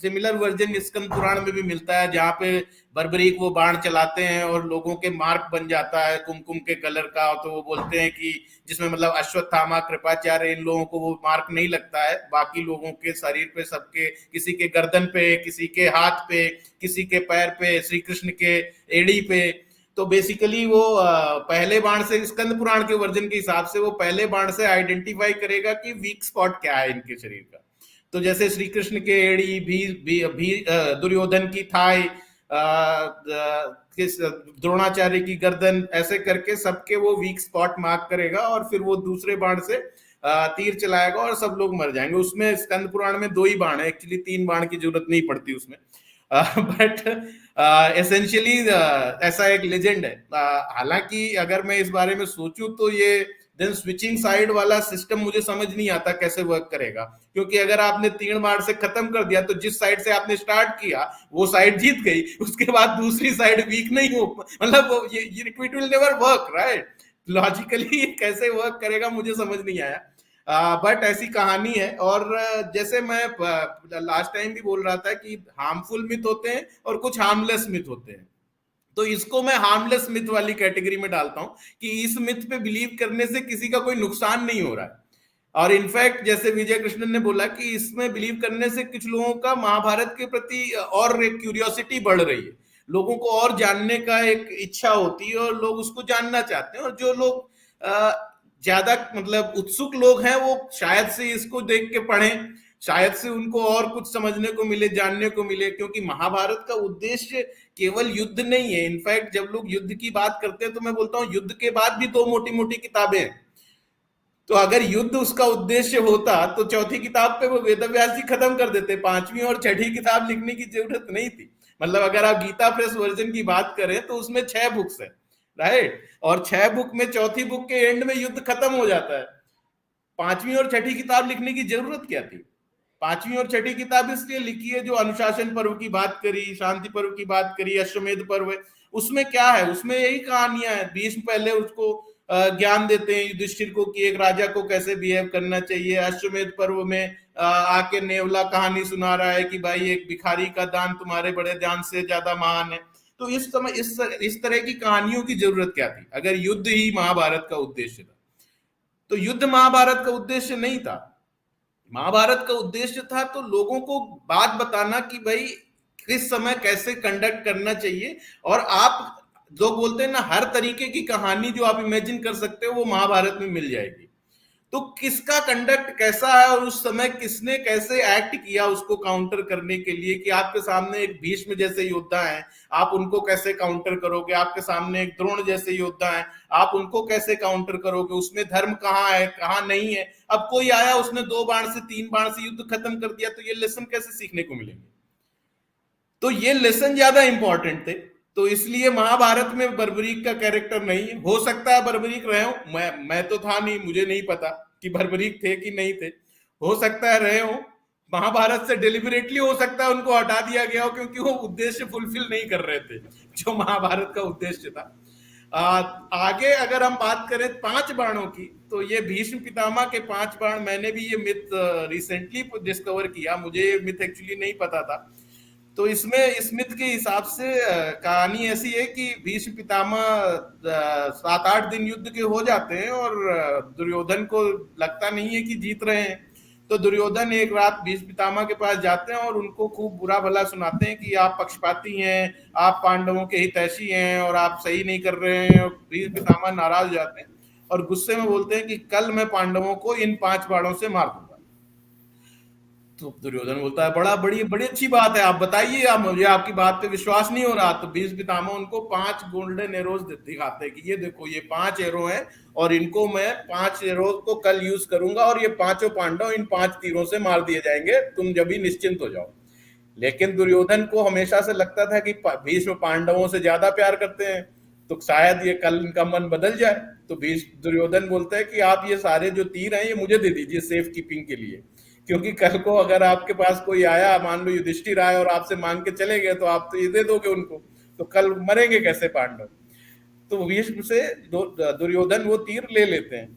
सिमिलर वर्जन स्कंद पुराण में भी मिलता है, जहाँ पे बर्बरीक वो बाण चलाते हैं और लोगों के मार्क बन जाता है कुमकुम के कलर का। तो वो बोलते हैं कि जिसमें मतलब अश्वत्थामा, कृपाचार्य, इन लोगों को वो मार्क नहीं लगता है, बाकी लोगों के शरीर पे, सबके, किसी के गर्दन पे, किसी के हाथ पे, किसी के पैर पे, श्री कृष्ण के एड़ी पे। तो बेसिकली वो पहले बाण से, स्कंद पुराण के वर्जन के हिसाब से, वो पहले बाण से आइडेंटिफाई करेगा कि वीक स्पॉट क्या है इनके शरीर का। तो जैसे श्री कृष्ण के एड़ी भी दुर्योधन की थाई, द्रोणाचार्य की गर्दन, ऐसे करके सबके वो वीक स्पॉट मार्क करेगा और फिर वो दूसरे बाण से तीर चलाएगा और सब लोग मर जाएंगे। उसमें स्कंद पुराण में 2 ही बाण है, एक्चुअली 3 बाण की जरूरत नहीं पड़ती उसमें, बट एसेंशियली ऐसा एक लेजेंड है। हालांकि अगर मैं इस बारे में सोचूं तो ये देन स्विचिंग साइड वाला सिस्टम मुझे समझ नहीं आता कैसे वर्क करेगा, क्योंकि अगर आपने 3 बार से खत्म कर दिया तो जिस साइड से आपने स्टार्ट किया वो साइड जीत गई, उसके बाद दूसरी साइड वीक नहीं हो, मतलब ये it will never work, right? Logically कैसे वर्क करेगा मुझे समझ नहीं आया, बट ऐसी कहानी है। और जैसे मैं लास्ट टाइम भी बोल रहा था कि हार्मफुल मिथ होते हैं और कुछ हार्मलेस मिथ होते हैं, तो इसको मैं हार्मलेस मिथ वाली कैटेगरी में डालता हूं कि इस मिथ पे बिलीव करने से किसी का कोई नुकसान नहीं हो रहा है। और इनफैक्ट जैसे विजय कृष्णन ने बोला कि इसमें बिलीव करने से कुछ लोगों का महाभारत के प्रति और एक क्यूरियोसिटी बढ़ रही है, लोगों को और जानने का एक इच्छा होती है और लोग उसको जानना चाहते हैं। और जो लोग ज्यादा मतलब उत्सुक लोग हैं वो शायद से इसको देख के पढ़ें, शायद से उनको और कुछ समझने को मिले, जानने को मिले, क्योंकि महाभारत का उद्देश्य केवल युद्ध नहीं है। इनफैक्ट जब लोग युद्ध की बात करते हैं तो मैं बोलता हूँ युद्ध के बाद भी दो मोटी मोटी किताबें हैं। तो अगर युद्ध उसका उद्देश्य होता तो चौथी किताब पे वो वेदव्यास जी खत्म कर देते, पांचवी और छठी किताब लिखने की जरूरत नहीं थी। मतलब अगर आप गीता प्रेस वर्जन की बात करें तो उसमें 6 बुक्स है, राइट, और 6 बुक में चौथी बुक के एंड में युद्ध खत्म हो जाता है। पांचवी और छठी किताब लिखने की जरूरत क्या थी? पांचवी और छठी किताब इसलिए लिखी है जो अनुशासन पर्व की बात करी, शांति पर्व की बात करी, अश्वमेध पर्व है, उसमें क्या है, उसमें यही कहानियां है। भीष्म पहले उसको ज्ञान देते हैं युधिष्ठिर को कि एक राजा को कैसे बिहेव करना चाहिए। अश्वमेध पर्व में आके नेवला कहानी सुना रहा है कि भाई एक भिखारी का दान तुम्हारे बड़े दान से ज्यादा महान है। तो इस समय इस तरह की कहानियों की जरूरत क्या थी अगर युद्ध ही महाभारत का उद्देश्य था? तो युद्ध महाभारत का उद्देश्य नहीं था। महाभारत का उद्देश्य था तो लोगों को बात बताना कि भाई किस समय कैसे कंडक्ट करना चाहिए। और आप जो बोलते हैं ना, हर तरीके की कहानी जो आप इमेजिन कर सकते हो वो महाभारत में मिल जाएगी। तो किसका कंडक्ट कैसा है और उस समय किसने कैसे एक्ट किया उसको काउंटर करने के लिए, कि आपके सामने एक भीष्म जैसे योद्धा हैं, आप उनको कैसे काउंटर करोगे? आपके सामने एक द्रोण जैसे योद्धा हैं, आप उनको कैसे काउंटर करोगे? उसमें धर्म कहाँ है, कहाँ नहीं है? अब कोई आया उसने 2 बाण से 3 बाण से युद्ध खत्म कर दिया, तो ये लेसन कैसे सीखने को मिलेंगे? तो ये लेसन ज्यादा इंपॉर्टेंट थे। तो इसलिए महाभारत में बर्बरीक का कैरेक्टर नहीं है। हो सकता है बर्बरीक रहे हो, मैं तो था नहीं, मुझे नहीं पता कि बर्बरीक थे कि नहीं थे, हो सकता है रहे हो। महाभारत से डिलिबरेटली हो सकता है उनको हटा दिया गया हो क्योंकि वो उद्देश्य फुलफिल नहीं कर रहे थे जो महाभारत का उद्देश्य था। आगे अगर हम बात करें 5 बाणों की, तो ये भीष्म पितामह के 5 बाण, मैंने भी ये मिथ रिसेंटली डिस्कवर किया, मुझे ये मिथ एक्चुअली नहीं पता था। तो इसमें इस मिथ के हिसाब से कहानी ऐसी है कि भीष्म पितामह 7-8 दिन युद्ध के हो जाते हैं और दुर्योधन को लगता नहीं है कि जीत रहे हैं। तो दुर्योधन एक रात भीष्म पितामह के पास जाते हैं और उनको खूब बुरा भला सुनाते हैं कि आप पक्षपाती हैं, आप पांडवों के हितैषी हैं और आप सही नहीं कर रहे हैं। और भीष्म पितामह नाराज हो जाते हैं और गुस्से में बोलते हैं कि कल मैं पांडवों को इन 5 बाणों से मार दूंगा। तो दुर्योधन बोलता है बड़ी अच्छी बात है, आप बताइए, आप मुझे आपकी बात पे विश्वास नहीं हो रहा। तो भीष्म पितामह उनको 5 गोल्डन एरोज दिखाते हैं कि ये देखो ये 5 एरो हैं और इनको मैं 5 एरोज को कल यूज करूंगा और ये पांचों पांडव इन 5 तीरों से मार दिए जाएंगे, तुम जब भी निश्चिंत हो जाओ। लेकिन दुर्योधन को हमेशा से लगता था कि भीष्म पांडवों से ज्यादा प्यार करते हैं, तो शायद ये कल इनका मन बदल जाए। तो भीष्म दुर्योधन बोलता है कि आप ये सारे जो तीर हैं ये मुझे दे दीजिए सेफ कीपिंग के लिए, क्योंकि कल को अगर आपके पास कोई आया, मान लो युधिष्ठिर आए और आपसे मांग के चले गए, तो आप तो ये दे दोगे उनको, तो कल मरेंगे कैसे पांडव? तो भीष्म से दुर्योधन वो तीर ले लेते हैं।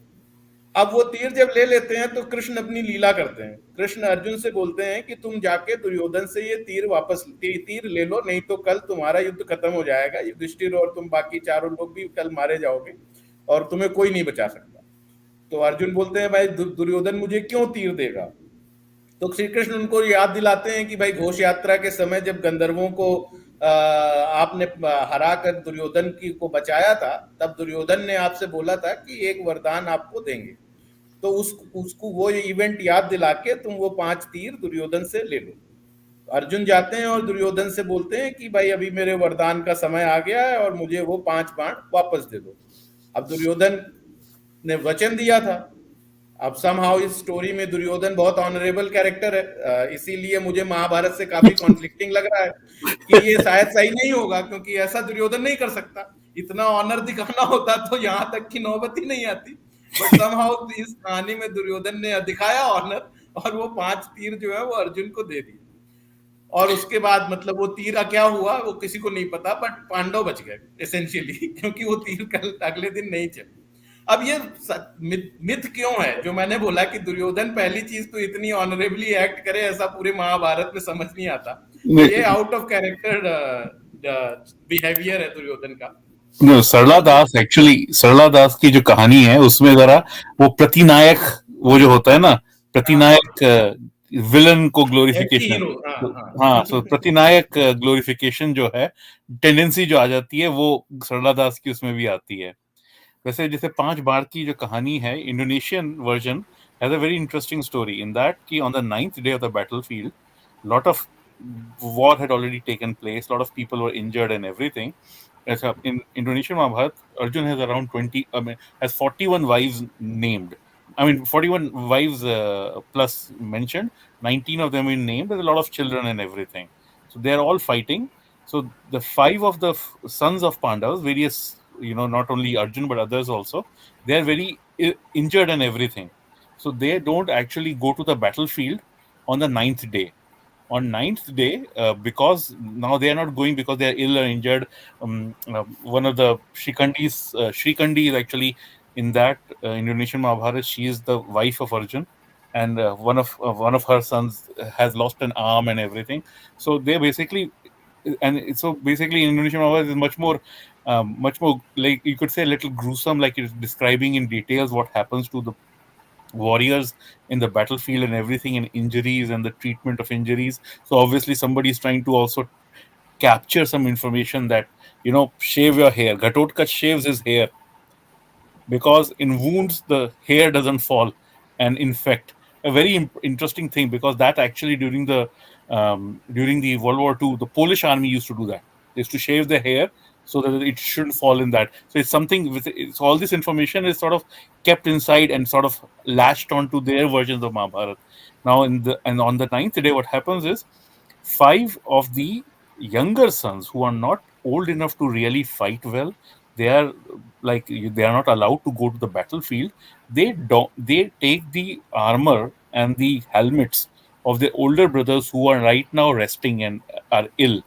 अब वो तीर जब ले लेते हैं तो कृष्ण अपनी लीला करते हैं। कृष्ण अर्जुन से बोलते हैं कि तुम जाके दुर्योधन से ये तीर वापस तीर ले लो, नहीं तो कल तुम्हारा युद्ध खत्म हो जाएगा, युधिष्ठिर और तुम बाकी चारों लोग भी कल मारे जाओगे और तुम्हें कोई नहीं बचा सकता। तो अर्जुन बोलते हैं भाई दुर्योधन मुझे क्यों तीर देगा? तो श्री कृष्ण उनको याद दिलाते हैं कि भाई घोष यात्रा के समय जब गंधर्वों को आपने हरा कर दुर्योधन की को बचाया था, तब दुर्योधन ने आपसे बोला था कि एक वरदान आपको देंगे। तो उसको वो इवेंट याद दिला के तुम वो 5 तीर दुर्योधन से ले लो। अर्जुन जाते हैं और दुर्योधन से बोलते हैं कि भाई अभी मेरे वरदान का समय आ गया है और मुझे वो 5 बाण वापस दे दो। अब दुर्योधन ने वचन दिया था। अब समहाउ इस स्टोरी में दुर्योधन बहुत ऑनरेबल कैरेक्टर है, इसीलिए मुझे महाभारत से काफी कॉन्फ्लिक्टिंग लग रहा है कि ये शायद सही नहीं होगा, क्योंकि ऐसा दुर्योधन नहीं कर सकता। इतना ऑनर दिखाना होता तो यहाँ तक की नौबत ही नहीं आती। बट समहाउ इस कहानी में दुर्योधन ने दिखाया ऑनर और वो 5 तीर जो है वो अर्जुन को दे दिए। और उसके बाद मतलब वो तीर क्या हुआ वो किसी को नहीं पता, बट पांडव बच गए एसेंशियली क्योंकि वो तीर कल अगले दिन नहीं चले। अब ये मिथ क्यों है? जो मैंने बोला कि दुर्योधन पहली चीज तो इतनी ऑनरेबली एक्ट करे ऐसा पूरे महाभारत में समझ नहीं आता। ये आउट ऑफ कैरेक्टर बिहेवियर है दुर्योधन का। सरला दास, एक्चुअली सरला दास की जो कहानी है उसमें जरा वो प्रतिनायक वो जो होता है ना, प्रतिनायक विलन को एंटी ग्लोरिफिकेशन। हीरो, हाँ हाँ, हाँ। सो प्रतिनायक ग्लोरिफिकेशन जो है, टेंडेंसी जो आ जाती है, वो सरला दास की उसमें भी आती है। वैसे जैसे 5 बार की जो कहानी है, Indonesian version has a very interesting story in that कि on the 9th day of the battlefield, lot of war had already taken place, lot of people were injured and everything. In Indonesian Mahabharata, Arjun has around 20, I mean, has 41 wives named. I mean, 41 wives plus mentioned, 19 of them in named. There's a lot of children and everything. So they're all fighting. So the five of the sons of Pandavas, various, not only Arjun but others also, they're very injured and everything. So they don't actually go to the battlefield on the 9th day. On 9th day, because now they are not going because they are ill or injured. One of the Shrikandi is actually in that Indonesian Mahabharata. She is the wife of Arjun, and one of her sons has lost an arm and everything. So they basically, so basically Indonesian Mahabharata is much more like, you could say, a little gruesome, like it's describing in details what happens to the warriors in the battlefield and everything, and injuries and the treatment of injuries. So obviously somebody is trying to also capture some information that, shave your hair. Ghatotkacha shaves his hair because in wounds the hair doesn't fall and infect. A very interesting thing, because that actually during the World War II, the Polish army used to do that. They used to shave their hair so that it shouldn't fall in that. So it's something with it's all this information is sort of kept inside and sort of latched onto their versions of Mahabharata. Now on the 9th day, what happens is five of the younger sons who are not old enough to really fight well, they are they are not allowed to go to the battlefield. They take the armor and the helmets of their older brothers who are right now resting and are ill.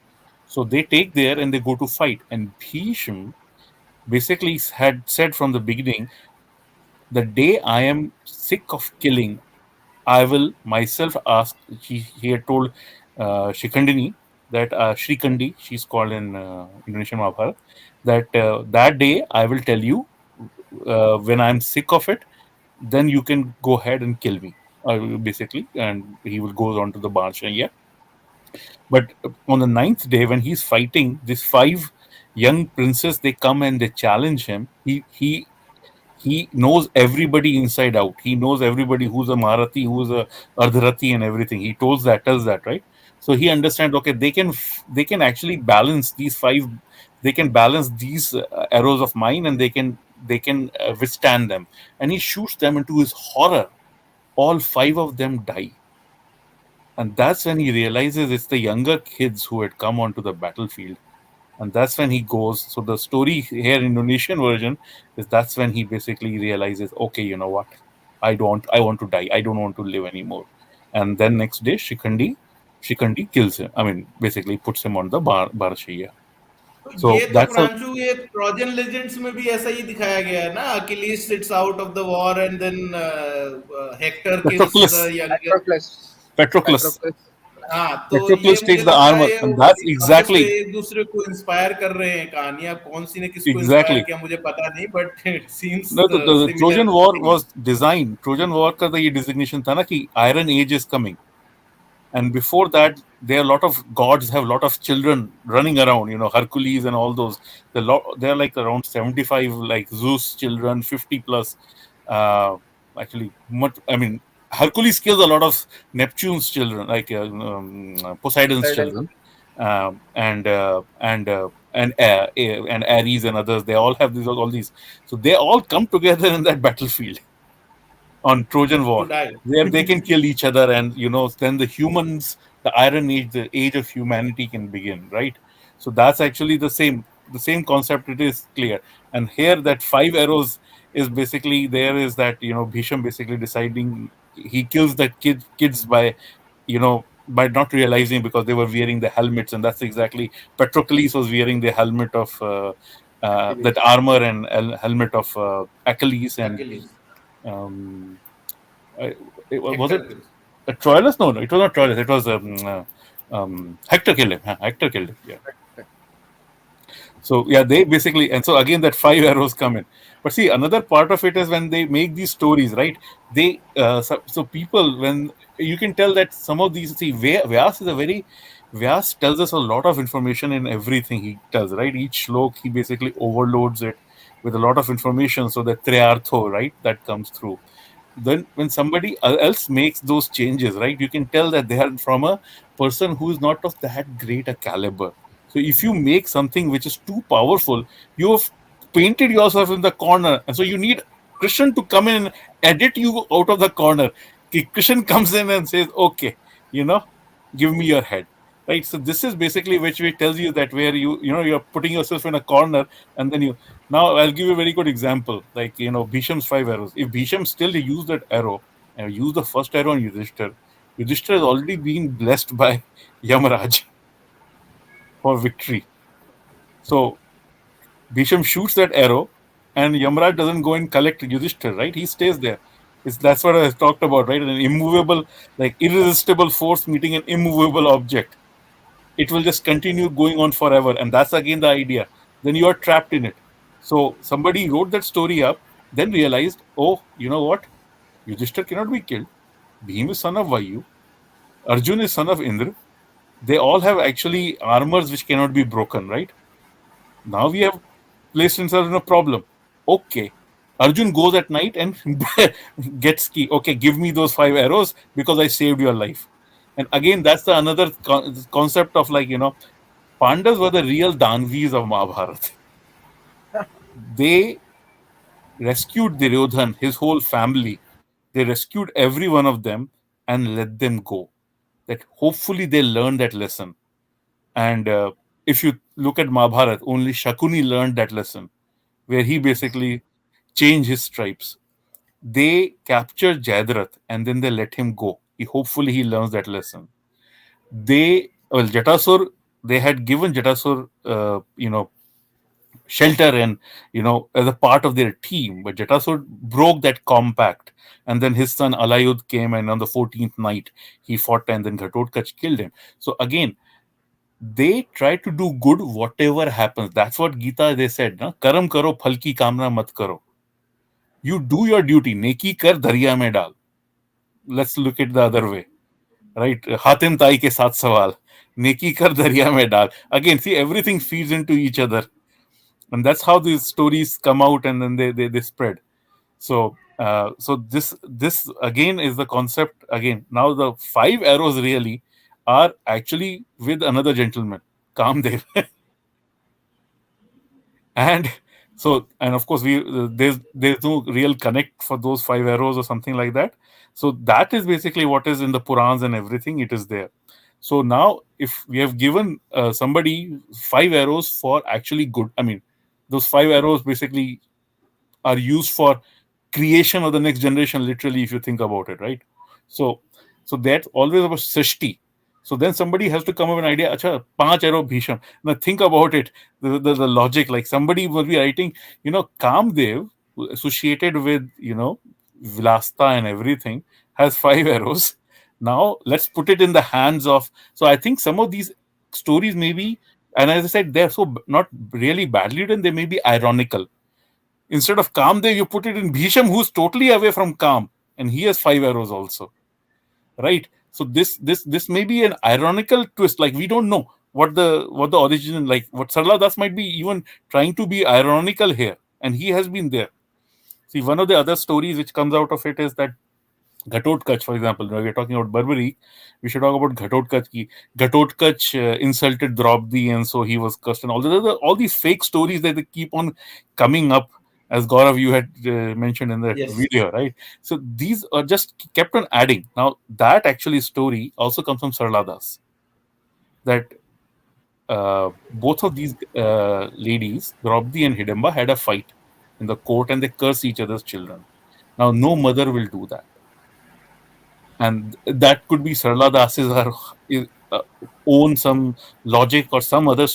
So they take there and they go to fight. And Bhisham basically had said from the beginning, the day I am sick of killing, I will myself ask. He had told Shikandini that Shrikandi, she's called in Indonesian Mahabharata, that that day I will tell you when I'm sick of it, then you can go ahead and kill me. Basically, and he will go on to the Barsha. Yeah, but on the 9th day, when he's fighting, these five young princes, they come and they challenge him. He knows everybody inside out. He knows everybody who's a Marathi, who's a Ardharati, and everything. He tells that, right? So he understands. Okay, they can actually balance these five. They can balance these arrows of mine, and they can withstand them. And he shoots them. And to his horror, all five of them die. And that's when he realizes it's the younger kids who had come onto the battlefield. And that's when he goes. So the story here in Indonesian version is that's when he basically realizes, okay, you know what, I want to die, I don't want to live anymore. And then next day, Shikandi kills him, I mean, basically puts him on the Barashaya. तो So ये तो that's a Pranshu, ये Trojan legends में भी ऐसा ही दिखाया गया है ना, Achilles sits out of the war and then Hector kills the Patroclus. Younger. Patroclus. Patroclus. Patroclus. हाँ, तो ये Patroclus मुझे takes the लगता है armor, ये and that's आपस में exactly एक दूसरे को इंस्पायर कर रहे हैं कहानियां। कौन सी ने किसको इंस्पायर exactly किया मुझे पता नहीं, but it seems no, the similar Trojan to War me. was designed. Trojan War का तो ये designation था ना कि Iron Age is coming. And before that, there are a lot of gods have a lot of children running around, Hercules and all those. There are like around 75 like Zeus children, 50 plus. uh Actually, much, I mean, Hercules kills a lot of Neptune's children, like Poseidon's Poseidon. children. And Ares and others, they all have all these. So they all come together in that battlefield on Trojan to War, die. where they can kill each other, and then the humans, the Iron Age, the age of humanity can begin, right? So that's actually the same concept. It is clear, and here that five arrows is basically there is that Bhisham basically deciding he kills the kids by not realizing because they were wearing the helmets, and that's exactly Patroclus was wearing the helmet of that Achilles. armor and helmet of Achilles and Achilles, um, I, was Hector it kills. a Troilus? No, it was not Troilus. It was Hector killed him. Huh, Hector killed him. Yeah. So yeah, they basically, and so again that five arrows come in. But see, another part of it is when they make these stories, right? So people, when you can tell that some of these, see, Vyas is a very Vyas tells us a lot of information in everything he does, right? Each shlok he basically overloads it with a lot of information, so that triyartho, right, that comes through. Then when somebody else makes those changes, right, you can tell that they are from a person who is not of that great a caliber. So if you make something which is too powerful, you have painted yourself in the corner, and so you need Krishna to come in and edit you out of the corner. Krishna comes in and says, okay, you know, give me your head, right? So this is basically which tells you that where you're putting yourself in a corner, and then you. Now I'll give you a very good example, like Bhisham's 5 arrows. If Bhisham still used that arrow and used the first arrow on Yudhishthir has already been blessed by Yamaraj for victory. So Bhisham shoots that arrow, and Yamaraj doesn't go and collect Yudhishthir, right? He stays there. That's what I talked about, right? An immovable, like irresistible force meeting an immovable object. It will just continue going on forever. And that's again the idea. Then you are trapped in it. So somebody wrote that story up, then realized, oh, you know what? Yudhishthir cannot be killed. Bhim is son of Vayu. Arjun is son of Indra. They all have actually armors which cannot be broken, right? Now we have placed himself in a problem. Okay. Arjun goes at night and gets key. Okay, give me those 5 arrows because I saved your life. And again, that's the another concept of, like, Pandavas were the real Danvis of Mahabharata. They rescued Duryodhan, his whole family. They rescued every one of them and let them go. That hopefully they learn that lesson. And if you look at Mahabharata, only Shakuni learned that lesson, where he basically changed his stripes. They captured Jayadratha and then they let him go. Hopefully he learns that lesson. Jatasur, they had given Jatasur, shelter and as a part of their team, but Jatasur broke that compact, and then his son Alayud came, and on the 14th night he fought, and then Ghatotkacha killed him. So again, they try to do good whatever happens. That's what Gita they said, na? Karam karo, phal ki kamna mat karo. You do your duty. Neki kar darya mein dal. Let's look at the other way, right? Hatim tai ke saath sawal. Neki kar darya mein dal. Again, see, everything feeds into each other, and that's how these stories come out, and then they spread. So this again is the concept. Again, now the 5 arrows really are actually with another gentleman, Kamdev. And and of course, there's no real connect for those 5 arrows or something like that. So that is basically what is in the Purans and everything. It is there. So now, if we have given somebody 5 arrows for actually good, I mean, those 5 arrows basically are used for creation of the next generation, literally, if you think about it, right? So so that's always about srishti. So then somebody has to come up with an idea. Acha, 5 arrow Bhisham. Now think about it, the logic. Like, somebody will be writing, Kamdev, associated with Vilasta and everything, has 5 arrows. Now let's put it in the hands of. So I think some of these stories may be, and as I said, they're so not really badly written. They may be ironical. Instead of Kamdev, you put it in Bhisham, who's totally away from Kam, and he has 5 arrows also, right? So this may be an ironical twist. Like, we don't know what the origin, like what Sarla Das might be even trying to be ironical here, and he has been there. See, one of the other stories which comes out of it is that Ghatotkacha, for example, when we're talking about Barbari, we should talk about Ghatotkacha. Ghatotkacha insulted Draupadi, and so he was cursed, and all these fake stories that they keep on coming up, as Gaurav, you had mentioned in the Yes. video, right? So these are just kept on adding. Now, that actually story also comes from Sarladas, that both of these ladies, Draupadi and Hidimba, had a fight in the court, and they cursed each other's children. Now, no mother will do that, and that could be Sarla Das's uh, own some logic or some other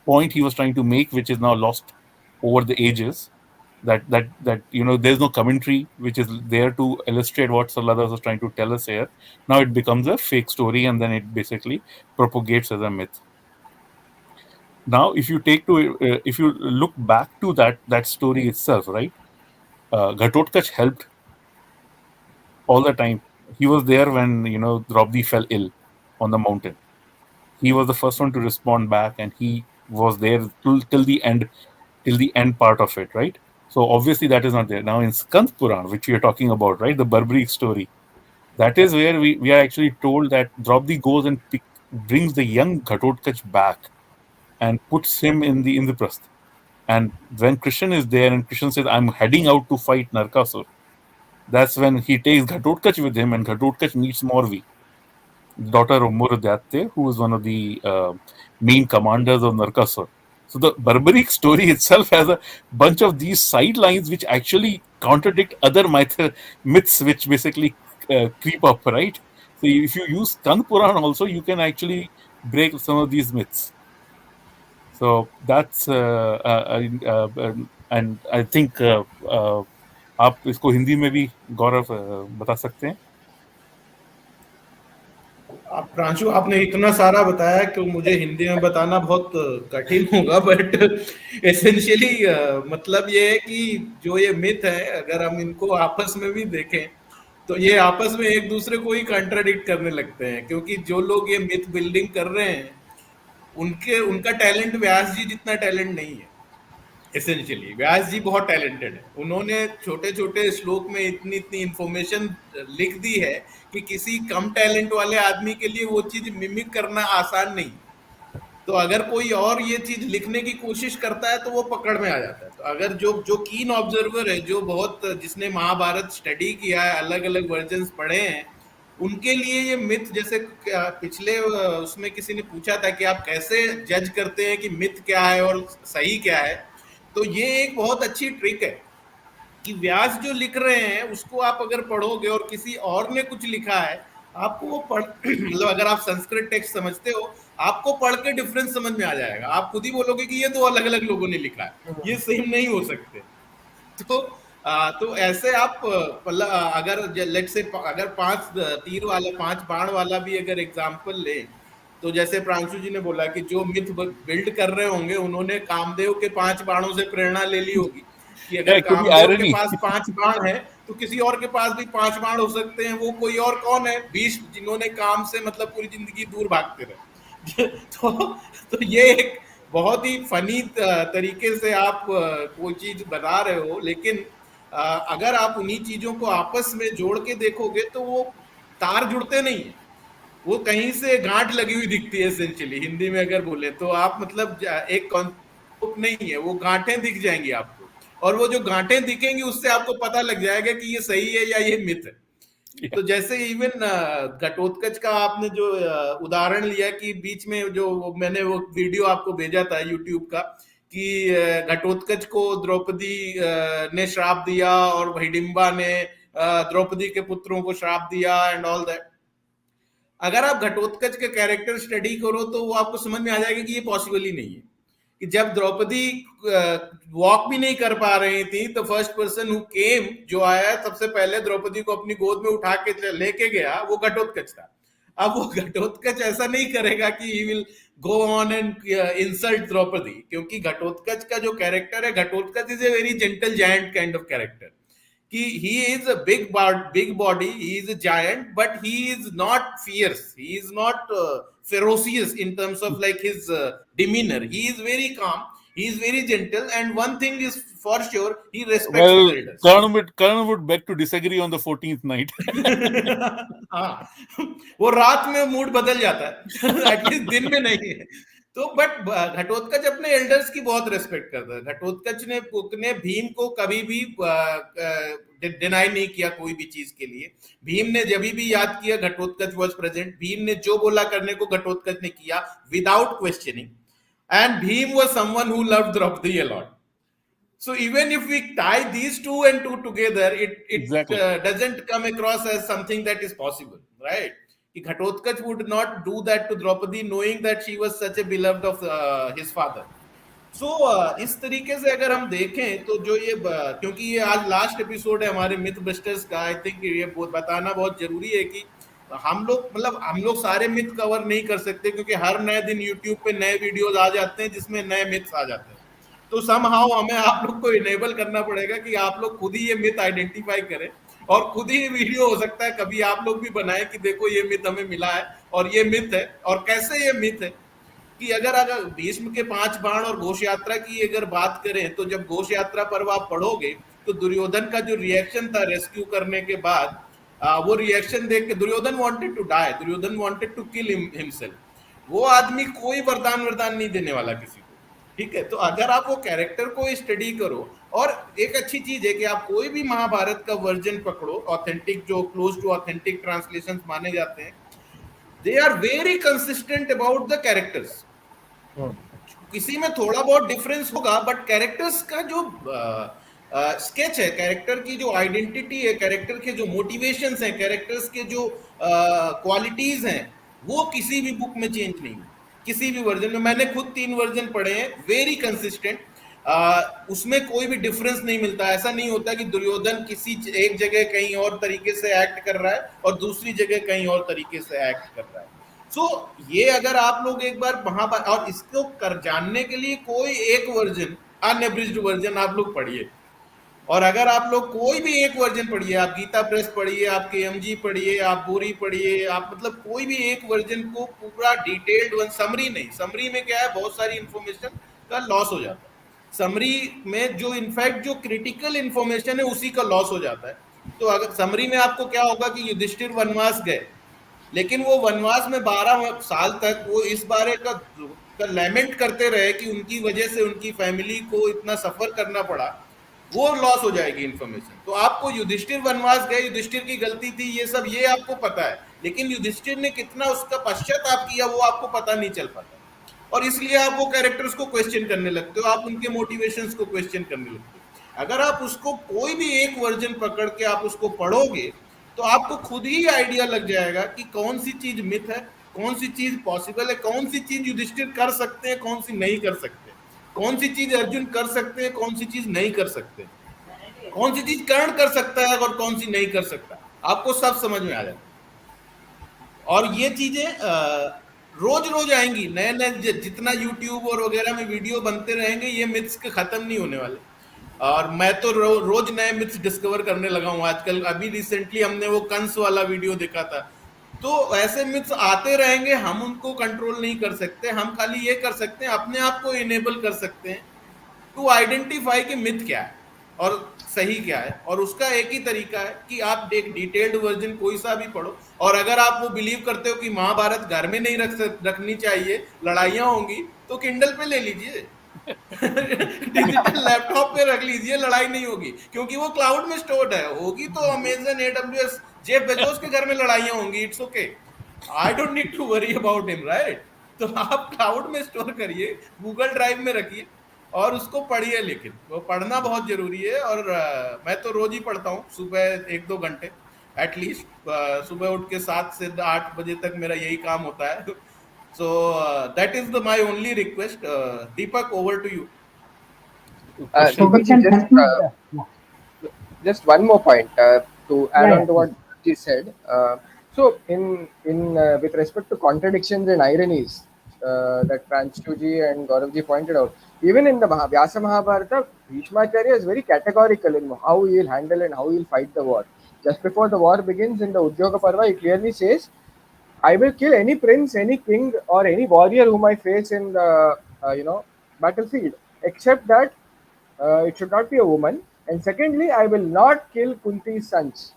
point he was trying to make, which is now lost over the ages. That there's no commentary which is there to illustrate what Sarla Das was trying to tell us here. Now it becomes a fake story, and then it basically propagates as a myth. Now, if you look back to that story itself, right? Ghatotkacha helped all the time. He was there when Draupadi fell ill on the mountain. He was the first one to respond back, and he was there till the end part of it, right? So obviously that is not there now in Skand Puran, which we are talking about, right? The Barbaric story. That is where we are actually told that Draupadi goes and brings the young Ghatotkacha back and puts him in the Indraprastha. And when Krishna is there and Krishna says, "I'm heading out to fight Narkasur," that's when he takes Ghatotkacha with him, and Ghatotkacha meets Morvi, daughter of Murudyate, who was one of the main commanders of Narkasur. So the barbaric story itself has a bunch of these sidelines which actually contradict other myths, which basically creep up, right? So if you use Kand Puran also, you can actually break some of these myths. So that's and I think आप इसको हिंदी में भी गौरव बता सकते हैं. आप प्रांशु, आपने इतना सारा बताया कि मुझे हिंदी में बताना बहुत कठिन होगा, बट एसेंशियली मतलब ये है कि जो ये मिथ है, अगर हम इनको आपस में भी देखें तो ये आपस में एक दूसरे को ही कंट्राडिक्ट करने लगते हैं, क्योंकि जो लोग ये मिथ बिल्डिंग कर रहे हैं उनका टैलेंट व्यास जी जितना टैलेंट नहीं है। एसेंशियली व्यास जी बहुत टैलेंटेड है, उन्होंने छोटे छोटे श्लोक में इतनी इतनी इंफॉर्मेशन लिख दी है कि किसी कम टैलेंट वाले आदमी के लिए वो चीज मिमिक करना आसान नहीं। तो अगर कोई और ये चीज लिखने की कोशिश करता है तो वो पकड़ में आ जाता है। तो अगर जो जो कीन ऑब्जर्वर है, जो बहुत जिसने महाभारत स्टडी किया है, अलग अलग वर्जन्स पढ़े हैं, उनके लिए ये मिथ, जैसे पिछले उसमें किसी ने पूछा था कि आप कैसे जज करते हैं कि मिथ क्या है और सही क्या है, तो ये एक बहुत अच्छी ट्रिक है कि व्यास जो लिख रहे हैं उसको आप अगर पढ़ोगे और किसी और ने कुछ लिखा है, आपको वो पढ़ मतलब अगर आप संस्कृत टेक्स्ट समझते हो, आपको पढ़ के डिफरेंस समझ में आ जाएगा। आप खुद ही बोलोगे कि ये दो अलग अलग लोगों ने लिखा है, ये सेम नहीं हो सकते। तो तो ऐसे आप अगर लेट से अगर 5 तीर वाला 5 बाण वाला भी अगर एग्जांपल ले, तो जैसे प्रांशु जी ने बोला कि जो मिथ बिल्ड कर रहे होंगे उन्होंने कामदेव के 5 बाणों से प्रेरणा ले ली होगी कि अगर It could be कामदेव के irony. पास 5 बाण है तो किसी और के पास भी 5 बाण हो सकते हैं। वो कोई और कौन है? भीष्म, जिन्होंने काम से मतलब पूरी जिंदगी दूर भागते रहे। तो ये एक बहुत ही फनी तरीके से आप कोई चीज बता रहे हो, लेकिन अगर आप उन्हीं चीजों को आपस में जोड़ के देखोगे तो वो तार जुड़ते नहीं है, वो कहीं से गांठ लगी हुई दिखती है। एसेंशियली हिंदी में अगर बोले तो आप मतलब एक कॉन्सेप्ट नहीं है, वो गांठें दिख जाएंगी आपको, और वो जो गांठें दिखेंगी उससे आपको पता लग जाएगा कि ये सही है या ये मिथ है। तो जैसे इवन घटोत्कच का आपने जो उदाहरण लिया कि बीच में जो मैंने वो वीडियो आपको भेजा था यूट्यूब का कि घटोत्कच को द्रौपदी ने श्राप दिया और हिडिंबा ने द्रौपदी के पुत्रों को श्राप दिया एंड ऑल दैट। अगर आप घटोत्कच के कैरेक्टर स्टडी करो तो वो आपको समझ में आ जाएगा कि ये पॉसिबल ही नहीं है कि जब द्रौपदी वॉक भी नहीं कर पा रही थी तो फर्स्ट पर्सन हु केम, जो आया सबसे पहले द्रौपदी को अपनी गोद में उठा के लेके गया, वो घटोत्कच था। अब वो घटोत्कच ऐसा नहीं करेगा कि he will go on and insult Draupadi, क्योंकि घटोत्कच का जो कैरेक्टर है, Ghatotkacha is a very gentle giant kind of character कि he is a big body, he is a giant, but he is not fierce, he is not ferocious in terms of like his demeanor. He is very calm, he is very gentle, and one thing is for sure, he respects his Well, elders. Karan would beg to disagree on the 14th night. हाँ, वो रात में mood बदल जाता है, at least दिन में नहीं है। तो बट घटोत्कच अपने एल्डर्स की बहुत रेस्पेक्ट करता है। घटोत्कच ने भीम को कभी भी डिनाई नहीं किया कोई भी चीज के लिए। भीम ने जब भी याद किया, घटोत्कच वाज प्रेजेंट। भीम ने जो बोला करने को, घटोत्कच ने किया without questioning, and Bhima was someone who loved Draupadi a lot. So even if we tie these two and two together, it Exactly. doesn't come across as something that is possible, right? कि Ghatotkacha would not do that to Draupadi, knowing that she was such a beloved of his father. So इस तरीके से अगर हम देखें तो जो ये क्योंकि ये आज लास्ट एपिसोड है हमारे मिथ बस्टर्स का, आई थिंक ये बताना बहुत जरूरी है कि हम लोग सारे मिथ कवर नहीं कर सकते, क्योंकि हर नए दिन यूट्यूब पे नए वीडियोस आ जाते हैं जिसमें नए मिथ्स आ जाते हैं। तो समहाउ हमें आप लोग को इनेबल करना पड़ेगा कि आप लोग खुद ही ये मिथ आइडेंटिफाई करें, और खुद ही वीडियो हो सकता है कभी आप लोग भी बनाएं कि देखो ये मिथ हमें मिला है और ये मिथ है और कैसे ये मिथ है। कि अगर अगर भीष्म के 5 बाण और घोष यात्रा की अगर बात करें, तो जब घोष यात्रा पर्व आप पढ़ोगे तो दुर्योधन का जो रिएक्शन था रेस्क्यू करने के बाद, वो रिएक्शन देख के Duryodhana wanted to die, Duryodhana wanted to kill himself. वो आदमी कोई वरदान वरदान नहीं देने वाला किसी को, ठीक है। तो अगर आप वो कैरेक्टर को स्टडी करो, और एक अच्छी चीज है कि आप कोई भी महाभारत का वर्जन पकड़ो, ऑथेंटिक जो क्लोज टू ऑथेंटिक ट्रांसलेशन माने जाते हैं, they are very consistent about the characters. किसी में थोड़ा बहुत डिफरेंस होगा, बट कैरेक्टर्स का जो स्केच है, कैरेक्टर की जो आइडेंटिटी है, कैरेक्टर के जो मोटिवेशंस हैं, कैरेक्टर्स के जो क्वालिटीज हैं, वो किसी भी बुक में चेंज नहीं हुई, किसी भी वर्जन में। मैंने खुद 3 वर्जन पढ़े हैं, वेरी कंसिस्टेंट। उसमें कोई भी डिफरेंस नहीं मिलता। ऐसा नहीं होता कि दुर्योधन किसी एक जगह कहीं और तरीके से एक्ट कर रहा है और दूसरी जगह कहीं और तरीके से एक्ट कर रहा है। सो ये अगर आप लोग एक बार वहां पर, और इसको कर जानने के लिए कोई एक वर्जन, अनएब्रिज्ड वर्जन आप लोग पढ़िए। और अगर आप लोग कोई भी एक वर्जन पढ़िए, आप गीता प्रेस पढ़िए, आप केएमजी पढ़िए, आप बोरी पढ़िए, आप मतलब कोई भी एक वर्जन को पूरा डिटेल्ड वन, समरी नहीं, समरी में क्या है, बहुत सारी इंफॉर्मेशन का लॉस हो जाता है। समरी में जो इनफैक्ट जो क्रिटिकल इंफॉर्मेशन है उसी का लॉस हो जाता है। तो अगर समरी में आपको क्या होगा कि युधिष्ठिर वनवास गए, लेकिन वो वनवास में 12 साल तक वो इस बारे का लैमेंट करते रहे कि उनकी वजह से उनकी फैमिली को इतना सफर करना पड़ा, वो लॉस हो जाएगी इंफॉर्मेशन। तो आपको युधिष्ठिर वनवास गए, युधिष्ठिर की गलती थी, ये सब ये आपको पता है, लेकिन युधिष्ठिर ने कितना उसका पश्चाताप किया वो आपको पता नहीं चल पाता। और इसलिए आप वो कैरेक्टर्स को क्वेश्चन करने लगते हो, आप उनके मोटिवेशंस को क्वेश्चन करने लगते हो। अगर आप उसको कोई भी एक वर्जन पकड़ के आप उसको पढ़ोगे, तो आपको खुद ही आइडिया लग जाएगा कि कौन सी चीज मिथ है, कौन सी चीज पॉसिबल है, कौन सी चीज युधिष्ठिर कर सकते हैं, कौन सी नहीं कर सकते, कौन सी चीज अर्जुन कर सकते हैं, कौन सी चीज नहीं कर सकते, कौन सी चीज कर्ण कर सकता है और कौन सी नहीं कर सकता, आपको सब समझ में आ जाता है। और ये चीजें रोज रोज आएंगी, नए नए जितना यूट्यूब और वगैरह में वीडियो बनते रहेंगे, ये मिथ्स के खत्म नहीं होने वाले। और मैं तो रोज नए मिथ्स डिस्कवर करने लगा हूं आजकल। अभी रिसेंटली हमने वो कंस वाला वीडियो देखा था। तो ऐसे मिथ्स आते रहेंगे, हम उनको कंट्रोल नहीं कर सकते। हम खाली ये कर सकते हैं, अपने आप को इनेबल कर सकते हैं टू आइडेंटिफाई कि मिथ क्या है और सही क्या है। और उसका एक ही तरीका है कि आप एक डिटेल्ड वर्जन कोई सा भी पढ़ो। और अगर आप वो बिलीव करते हो कि महाभारत घर में नहीं रखनी चाहिए, लड़ाइयां होंगी, तो किंडल पे ले लीजिए डिजिटल लैपटॉप पे रख लीजिए, लड़ाई नहीं होगी, क्योंकि वो क्लाउड में स्टोर्ड है। होगी तो अमेजन, एडब्ल्यूएस, जेफ बेजोस के घर में लड़ाइयां होंगी, it's okay, I don't need to worry about him, right. तो आप क्लाउड में स्टोर करिए, गूगल ड्राइव में रखिए और उसको पढ़िए। लेकिन वो पढ़ना बहुत जरूरी है। और मैं तो रोज ही पढ़ता हूँ, सुबह 1-2 घंटे एटलीस्ट। सुबह उठ के 7 से 8 बजे तक मेरा यही काम होता है। So that is the my only request. Deepak, over to you. So we Deepak ji, can conclude. Yeah. just one more point to add Yeah, on to yeah. what he said. So, in with respect to contradictions and ironies that Pranshuji and Gauravji pointed out, even in the Vyasa Mahabharata, Bhishmacharya is very categorical in how he will handle and how he will fight the war. Just before the war begins in the Udyoga Parva, he clearly says, I will kill any prince, any king, or any warrior whom I face in the battlefield, except that it should not be a woman. And secondly, I will not kill Kunti's sons,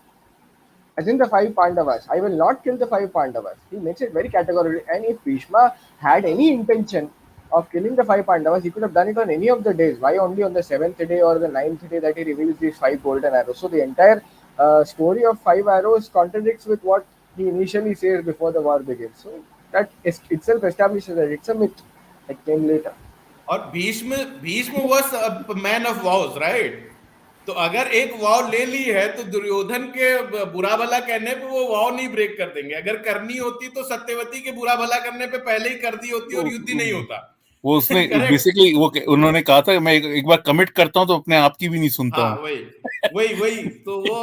as in the 5 Pandavas. I will not kill the 5 Pandavas. He makes it very categorical. And if Bhishma had any intention of killing the 5 Pandavas, he could have done it on any of the days. Why only on the 7th day or the 9th day that he reveals these 5 golden arrows? So the entire story of 5 arrows contradicts with what he initially says before the war begins. So that itself establishes that it's a myth that came later. और Bhishma Bhishma was man of was, right. तो अगर एक वाव ले ली है तो दुर्योधन के बुरा भला कहने पे वो वाव नहीं ब्रेक कर देंगे। अगर करनी होती तो सत्यवती के बुरा भला करने पे पहले ही कर दी होती और युद्ध ही नहीं होता। वो उसने करेक्ट। बेसिकली वो उन्होंने कहा था मैं एक बार कमिट करता हूं तो अपने आप की भी नहीं सुनता हाँ हूँ। वही। वही वही तो वो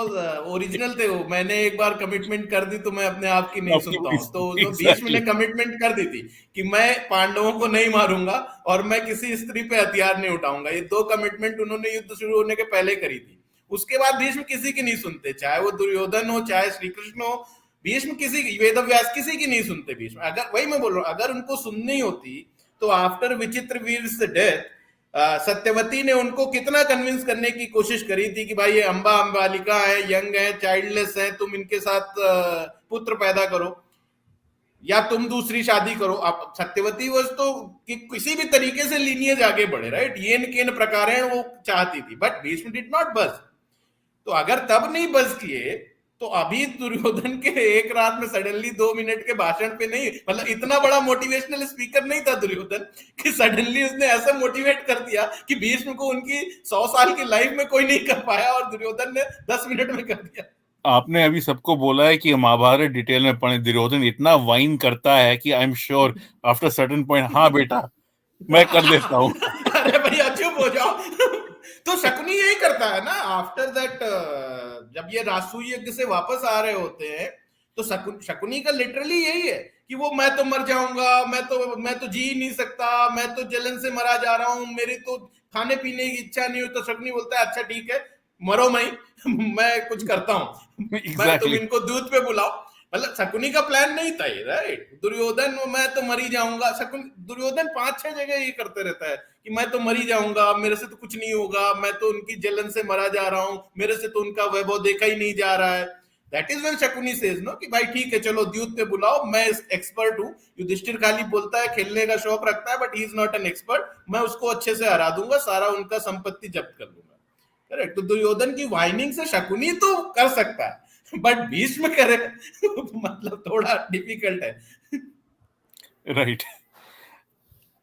ओरिजिनल थे। वो मैंने एक बार कमिटमेंट कर दी तो मैं अपने आप की नहीं आपकी सुनता भी हूँ। तो जो भीष्म ने एग्जैक्टली। कमिटमेंट कर दी थी कि मैं पांडवों को नहीं मारूंगा और मैं किसी स्त्री पे हथियार नहीं उठाऊंगा, ये दो कमिटमेंट उन्होंने युद्ध शुरू होने के पहले करी थी। उसके बाद भीष्म किसी की नहीं सुनते, चाहे वो दुर्योधन हो चाहे श्री कृष्ण हो। भीष्म किसी की, वेद व्यास किसी की नहीं सुनते भीष्म। अगर वही मैं बोल रहा हूँ, अगर उनको सुननी होती तो आफ्टर विचित्र वीर से डेथ सत्यवती ने उनको कितना कन्विंस करने की कोशिश करी थी कि भाई ये अंबा अंबालिका है, यंग है, चाइल्डलेस है, तुम इनके साथ पुत्र पैदा करो या तुम दूसरी शादी करो। आप सत्यवती वॉज तो कि किसी भी तरीके से लीनियज आगे बढ़े, राइट, येन केन प्रकार है वो चाहती थी, बट भीष्म डिड नॉट बस। तो अगर तब नहीं बस किए तो अभी दुर्योधन के एक रात में सडनली 2 मिनट के भाषण पे नहीं, मतलब इतना बड़ा मोटिवेशनल स्पीकर नहीं था दुर्योधन कि सडनली उसने ऐसा मोटिवेट कर दिया कि भीष्म को उनकी 100 साल की लाइफ में कोई नहीं कर पाया और दुर्योधन ने 10 मिनट में कर दिया। आपने अभी सबको बोला है कि महाभारत डिटेल में पढ़े, दुर्योधन इतना वाइन करता है कि I am sure after certain point, हाँ बेटा मैं कर देता हूँ। अरे भैया चुप हो जाओ। तो शकुनी यही करता है ना आफ्टर दैट। जब ये राजसूय यज्ञ से वापस आ रहे होते हैं तो शकुनी का लिटरली यही है कि वो मैं तो मर जाऊंगा, मैं तो जी ही नहीं सकता, मैं तो जलन से मरा जा रहा हूं, मेरी तो खाने पीने की इच्छा नहीं हुई। तो शकुनी बोलता है अच्छा ठीक है, मरो मैं मैं कुछ करता हूँ, मैं तुम एग्जैक्टली। इनको दूध पे बुलाओ। मतलब शकुनी का प्लान नहीं था ये, राइट। दुर्योधन मैं तो मरी जाऊंगा, शकुन दुर्योधन 5-6 जगह ये करते रहता है कि मैं तो मरी जाऊंगा, मेरे से तो कुछ नहीं होगा, मैं तो उनकी जलन से मरा जा रहा हूं, मेरे से तो उनका वैभव देखा ही नहीं जा रहा है। That is when Shakuni says no कि भाई ठीक है चलो द्यूत पे बुलाओ, मैं एक्सपर्ट हूँ। युधिष्ठिर खाली बोलता है, खेलने का शौक रखता है, but he is not an expert. मैं उसको अच्छे से हरा दूंगा, सारा उनका संपत्ति जब्त कर लूंगा। करेक्ट। तो दुर्योधन की वाइनिंग से शकुनी तो कर सकता है, बट भीष्म करे मतलब थोड़ा डिफिकल्ट है। राइट।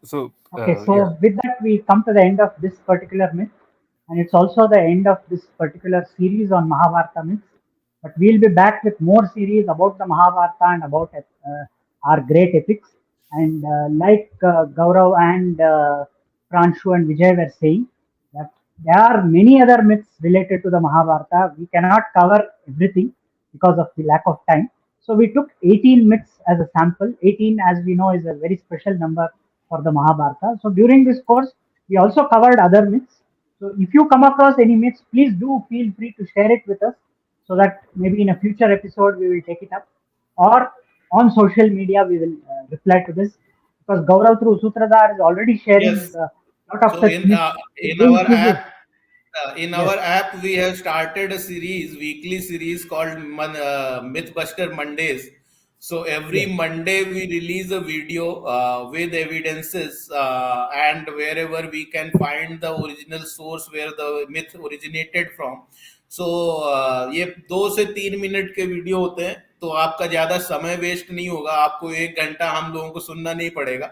सो Okay, या so with that, we come to the end of this particular myth, and it's also the end of this particular series on Mahabharata myths. But we'll be back with more series about the Mahabharata and about our great epics. And like Gaurav and Pranshu and Vijay were saying, that there are many other myths related to the Mahabharata. We cannot cover everything because of the lack of time. So we took 18 myths as a sample. 18, as we know, is a very special number for the Mahabharata. So during this course, we also covered other myths. So if you come across any myths, please do feel free to share it with us so that maybe in a future episode we will take it up, or on social media we will reply to this, because Gaurav through Sutradhar is already sharing Yes. a lot of So such myths. He's in doing our quizzes. app, Yes, we have started a series, weekly series called Mythbuster Mondays. So every yes. Monday we release a video with evidences, and wherever we can find the original source where the myth originated from. सो ये 2 से 3 minute के video होते हैं, तो आपका ज्यादा समय waste नहीं होगा, आपको 1 घंटा हम लोगों को सुनना नहीं पड़ेगा।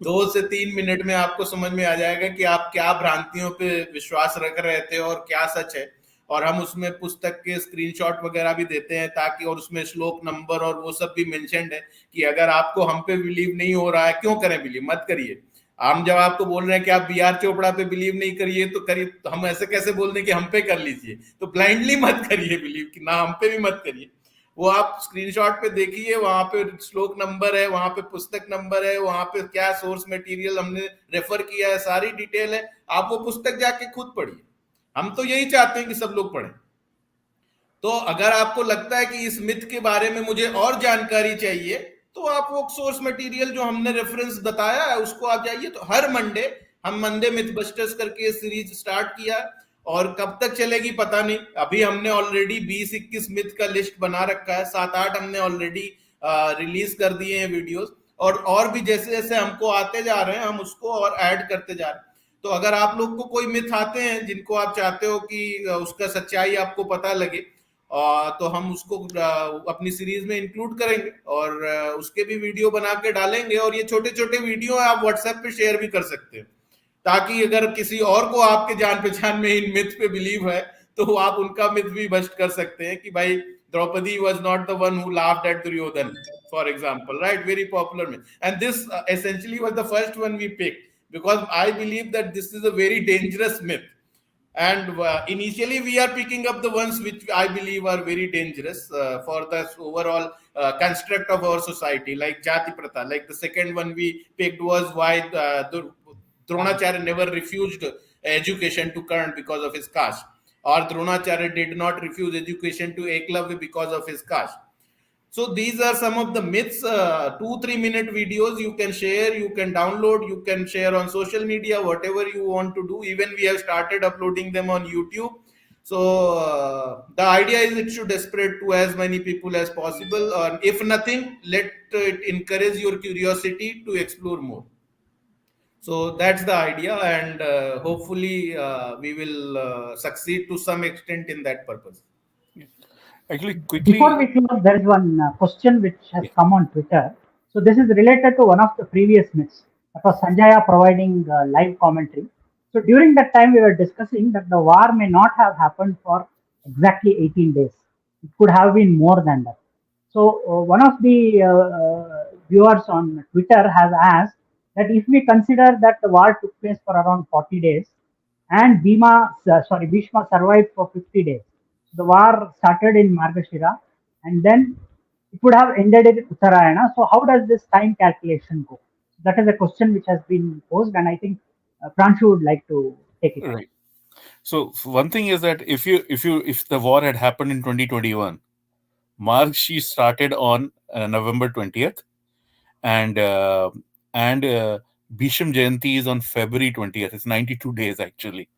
2 से 3 मिनट में आपको समझ में आ जाएगा कि आप क्या भ्रांतियों पे विश्वास रख रहे थे और क्या सच है। और हम उसमें पुस्तक के स्क्रीनशॉट वगैरह भी देते हैं ताकि, और उसमें श्लोक नंबर और वो सब भी मेंशन्ड है कि अगर आपको हम पे बिलीव नहीं हो रहा है, क्यों करें बिलीव, मत करिए। हम जब आपको बोल रहे हैं कि आप बी आर चोपड़ा पे बिलीव नहीं करिए तो करिए, तो हम ऐसे कैसे बोल दें कि हम पे कर लीजिए। तो ब्लाइंडली मत करिए बिलीव, कि ना हम पे भी मत करिए। वो आप स्क्रीनशॉट पे देखिए, वहां पे श्लोक नंबर है, वहां पे पुस्तक नंबर है, वहां पे क्या सोर्स मटेरियल हमने रेफर किया है, सारी डिटेल है। आप वो पुस्तक जाके खुद पढ़िए। हम तो यही चाहते हैं कि सब लोग पढ़ें। तो अगर आपको लगता है कि इस मिथ के बारे में मुझे और जानकारी चाहिए, तो आप वो सोर्स मटेरियल जो हमने रेफरेंस बताया है उसको आप जाइए। तो हर मंडे हम मंडे मिथ बस्टर्स करके सीरीज स्टार्ट किया, और कब तक चलेगी पता नहीं। अभी हमने ऑलरेडी 20-21 मिथ का लिस्ट बना रखा है, 7-8 हमने ऑलरेडी रिलीज कर दिए हैं वीडियोस, और भी जैसे जैसे हमको आते जा रहे हैं हम उसको और ऐड करते जा रहे हैं। तो अगर आप लोग को कोई मिथ आते हैं जिनको आप चाहते हो कि उसका सच्चाई आपको पता लगे, तो हम उसको अपनी सीरीज में इंक्लूड करेंगे और उसके भी वीडियो बना के डालेंगे। और ये छोटे छोटे वीडियो आप व्हाट्सएप पे शेयर भी कर सकते हैं, ताकि अगर किसी और को आपके जान पहचान में इन मिथ पे बिलीव है तो आप उनका मिथ भी बस्ट कर सकते हैं कि भाई Draupadi was not the one who laughed at Duryodhana, for example, right, very popular myth. And this essentially was the first one we picked because I believe that this is a very dangerous myth, And initially we are picking up the ones which I believe are very dangerous for the overall construct of our society, like jati pratha. Like the second one we picked was why the Dronacharya never refused education to Karna because of his caste, or Dronacharya did not refuse education to Eklavya because of his caste. So these are some of the myths. 2 3 minute videos you can share, you can download, you can share on social media, whatever you want to do. Even we have started uploading them on YouTube. So the idea is it should spread to as many people as possible, or if nothing, let it encourage your curiosity to explore more. So that's the idea, and hopefully we will succeed to some extent in that purpose. Actually, Before quickly, we close, there is one question which has yeah, come on Twitter. So this is related to one of the previous myths. That was Sanjaya providing live commentary. So during that time, we were discussing that the war may not have happened for exactly 18 days. It could have been more than that. So one of the viewers on Twitter has asked that if we consider that the war took place for around 40 days and Bhishma survived for 50 days. The war started in Margashira and then it would have ended in Uttarayana. So how does this time calculation go? That is a question which has been posed, and I think Pranshu would like to take it up. right. So one thing is that if the war had happened in 2021, March started on November 20th, and Bhisham Jayanti is on February 20th. It's 92 days actually.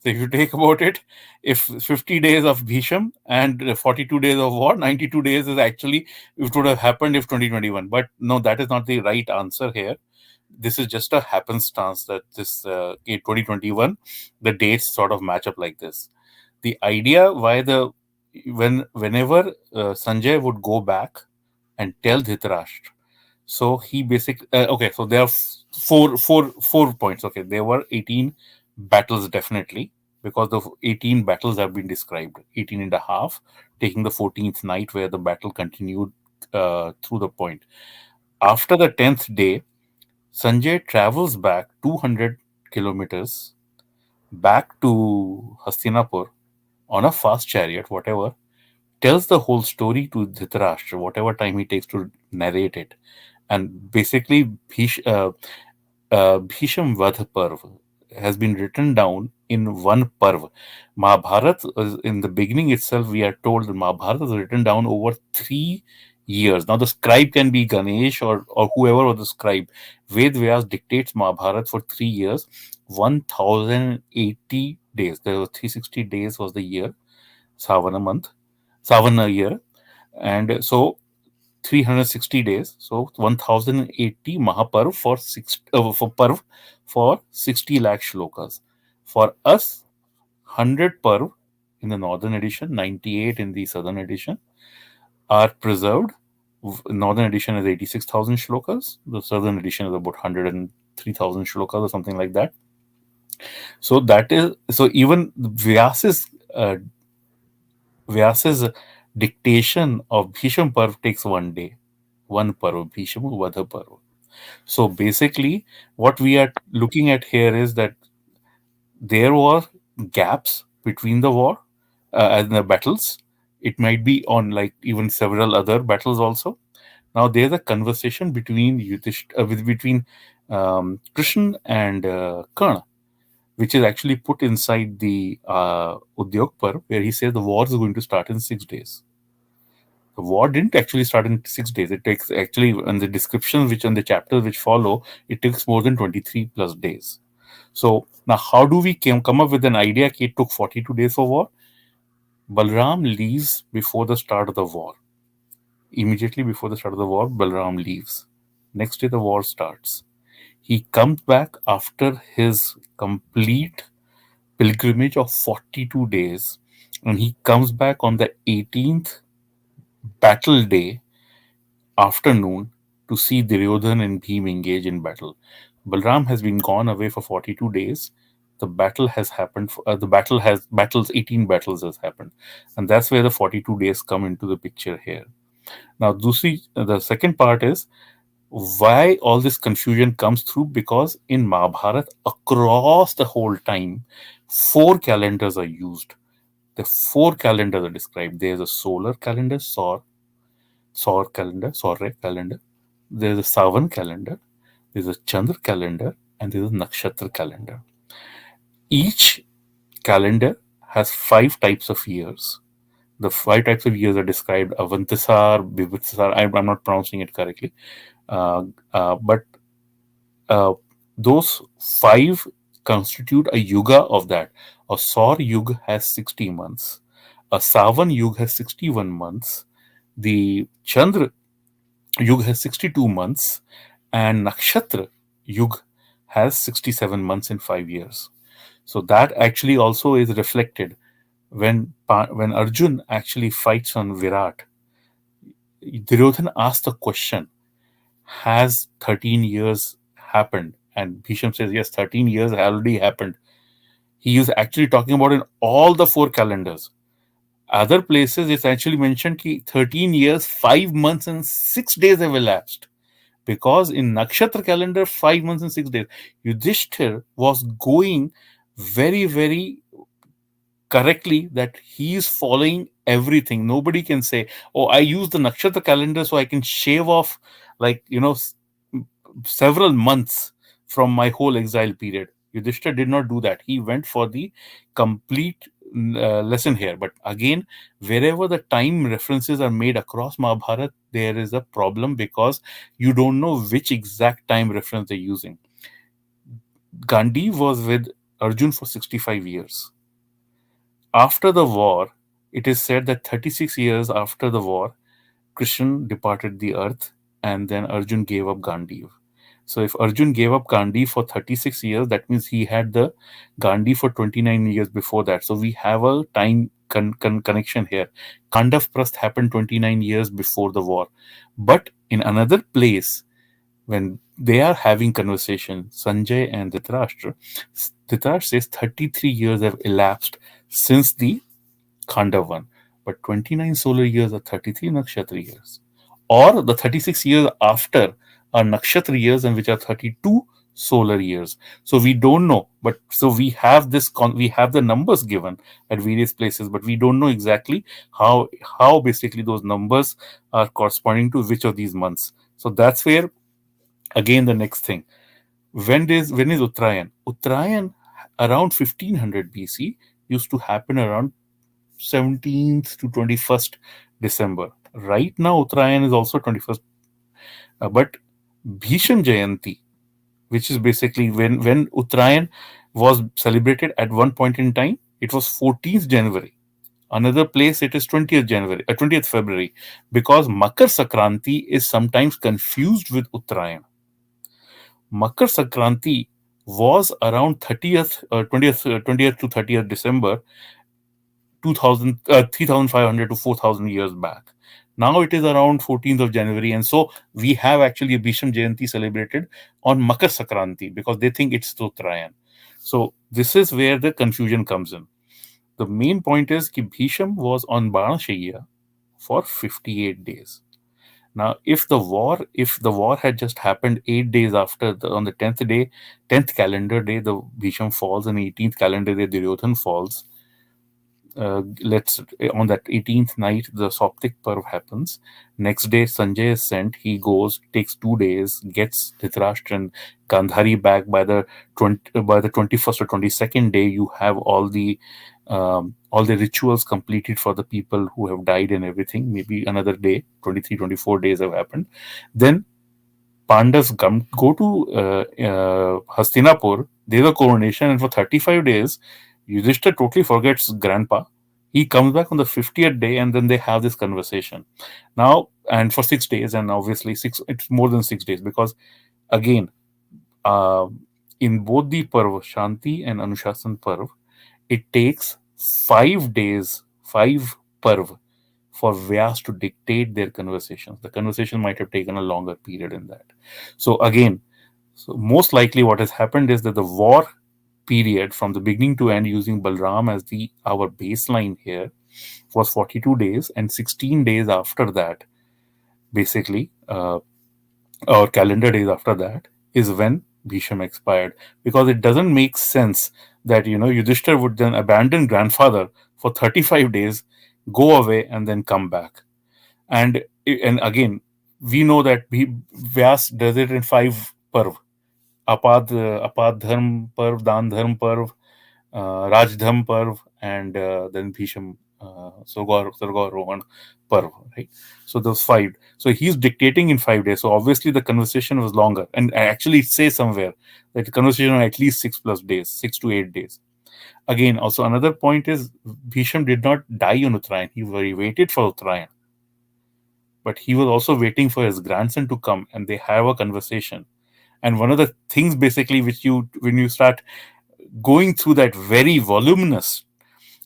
So if you take about it, if 50 days of Bhisham and 42 days of war, 92 days is actually, it would have happened if 2021. But no, that is not the right answer here. This is just a happenstance that this in 2021, the dates sort of match up like this. The idea why whenever Sanjay would go back and tell Dhritarashtra, so he basically okay. So there are four points. Okay, there were 18 battles definitely, because the 18 battles have been described. 18 and a half, taking the 14th night where the battle continued through the point. After the 10th day, Sanjay travels back 200 kilometers back to Hastinapur on a fast chariot, whatever, tells the whole story to Dhritarashtra, whatever time he takes to narrate it. And basically, Bhisham Vadh Parv has been written down in one Parv. Mahabharata, in the beginning itself, we are told that Mahabharata is written down over 3 years. Now, the scribe can be Ganesh or whoever was the scribe. Ved Vyas dictates Mahabharata for 3 years, 1080 days. There were 360 days was the year, Savana month, Savana year. And so 360 days, so 1080 Mahaparv for Parv for 60 lakh shlokas. For us, 100 Parv in the northern edition, 98 in the southern edition are preserved. Northern edition is 86,000 shlokas, the southern edition is about 103,000 shlokas or something like that. So that is, so even Vyas's dictation of Bhisham Parv takes one day. One Parv, Bhisham Vadha Parv. So basically, what we are looking at here is that there were gaps between the war and the battles. It might be on like even several other battles also. Now there's a conversation between between Krishna and Karna, which is actually put inside the Udyog Parv, where he says the war is going to start in 6 days. The war didn't actually start in 6 days. It takes actually, in the descriptions which on the chapters which follow, it takes more than 23 plus days. So now, how do we come up with an idea? It took 42 days for war. Balram leaves before the start of the war. Immediately before the start of the war, Balram leaves. Next day, the war starts. He comes back after his complete pilgrimage of 42 days, and he comes back on the 18th battle day afternoon to see Duryodhan and Bhim engage in battle. Balram has been gone away for 42 days. The battle has happened. The battle has battles. 18 battles has happened, and that's where the 42 days come into the picture here. Now, the second part is why all this confusion comes through, because in Mahabharata across the whole time, four calendars are used. The four calendars are described. There's a solar calendar, Saur calendar, Saurya calendar. There's a Savan calendar. There's a Chandra calendar, and there's a Nakshatra calendar. Each calendar has five types of years. The five types of years are described: Avantisar, Bibitsar. I'm not pronouncing it correctly, but uh, those five constitute a yuga of that. A Saur yuga has 60 months. A Savan yuga has 61 months. The Chandra yuga has 62 months, and Nakshatra yuga has 67 months in 5 years. So that actually also is reflected when Arjun actually fights on Virat. Duryodhana asked the question, has 13 years happened? And Bhisham says, yes, 13 years already happened. He is actually talking about in all the four calendars. Other places, it's actually mentioned that 13 years, 5 months, and 6 days have elapsed. Because in Nakshatra calendar, 5 months and 6 days. Yudhishthir was going very, very correctly that he is following everything. Nobody can say, oh, I use the Nakshatra calendar so I can shave off, like, several months from my whole exile period. Yudhishthira did not do that. He went for the complete lesson here. But again, wherever the time references are made across Mahabharata, there is a problem because you don't know which exact time reference they're using. Gandhi was with Arjun for 65 years. After the war, it is said that 36 years after the war, Krishna departed the earth and then Arjun gave up Gandhi. So if Arjun gave up Gandhi for 36 years, that means he had the Gandhi for 29 years before that. So we have a time connection here. Kandav Prasth happened 29 years before the war. But in another place, when they are having conversation, Sanjay and Dhritarashtra says 33 years have elapsed since the Khandav one. But 29 solar years are 33 nakshatra years. Or the 36 years after are nakshatra years, and which are 32 solar years. So we don't know, but so we have we have the numbers given at various places, but we don't know exactly how basically those numbers are corresponding to which of these months. So that's where again the next thing. When is Uttarayan? Uttarayan around 1500 BC used to happen around 17th to 21st December. Right now, Uttarayan is also 21st. But Bhisham Jayanti, which is basically when Uttarayan was celebrated at one point in time, it was 14th January. Another place it is 20th January, 20th February, because Makar Sakranti is sometimes confused with Uttarayan. Makar Sakranti was around 20th to 30th December 3,500 to 4,000 years back. Now it is around 14th of January, and so we have actually a Bhisham Jayanti celebrated on Makar Sakranti because they think it's Uttarayan. So this is where the confusion comes in. The main point is that Bhisham was on Banashaya for 58 days. Now, if the war had just happened 8 days after on the 10th day, 10th calendar day, the Bhisham falls, and 18th calendar day, Duryodhan falls. Let's on that 18th night the Soptic Parv happens. Next day Sanjay is sent. He goes, takes 2 days, gets Dhritarashtra and Gandhari back by the 21st or 22nd day. You have all the rituals completed for the people who have died and everything. Maybe another day, 23, 24 days have happened. Then Pandavas go to Hastinapur. There's a coronation, and for 35 days, Yudhishthira totally forgets grandpa. He comes back on the 50th day, and then they have this conversation. Now, and for 6 days, and obviously it's more than 6 days because, again, uh, in both the Parv, Shanti and Anushasan Parv, it takes 5 days, 5 Parv for Vyas to dictate their conversations. The conversation might have taken a longer period in that. So again, most likely what has happened is that the war period from the beginning to end using Balram as our baseline here was 42 days, and 16 days after that, basically, or calendar days after that, is when Bhisham expired, because it doesn't make sense that Yudhishthir would then abandon grandfather for 35 days, go away, and then come back. And again, we know that Vyas does it in 5 parv: apad dharm parv, dan dharm parv, Rajdham Parv, and then Bhisham, Sargarohan Parv, right? So those 5. So he's dictating in 5 days. So obviously the conversation was longer. And I actually say somewhere that the conversation was at least 6+ days, 6 to 8 days. Again, also another point is Bhisham did not die on Uttarayan. He waited for Uttarayan. But he was also waiting for his grandson to come and they have a conversation. And one of the things basically when you start going through that very voluminous,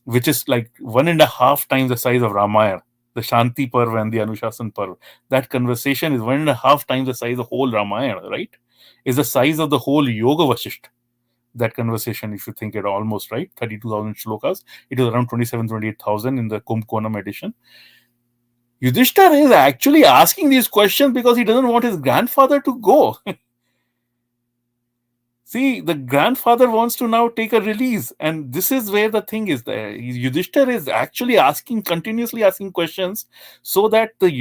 which is like 1.5 times the size of Ramayana, the Shanti Parv and the Anushasan Parv. That conversation is 1.5 times the size of whole Ramayana, right? Is the size of the whole Yoga Vasisht. That conversation, if you think it almost right, 32,000 shlokas. It is around 27,000-28,000 in the Kumbkonam edition. Yudhishthir is actually asking these questions because he doesn't want his grandfather to go. See, the grandfather wants to now take a release, and this is where the thing is. Yudhishthir is actually continuously asking questions, so that till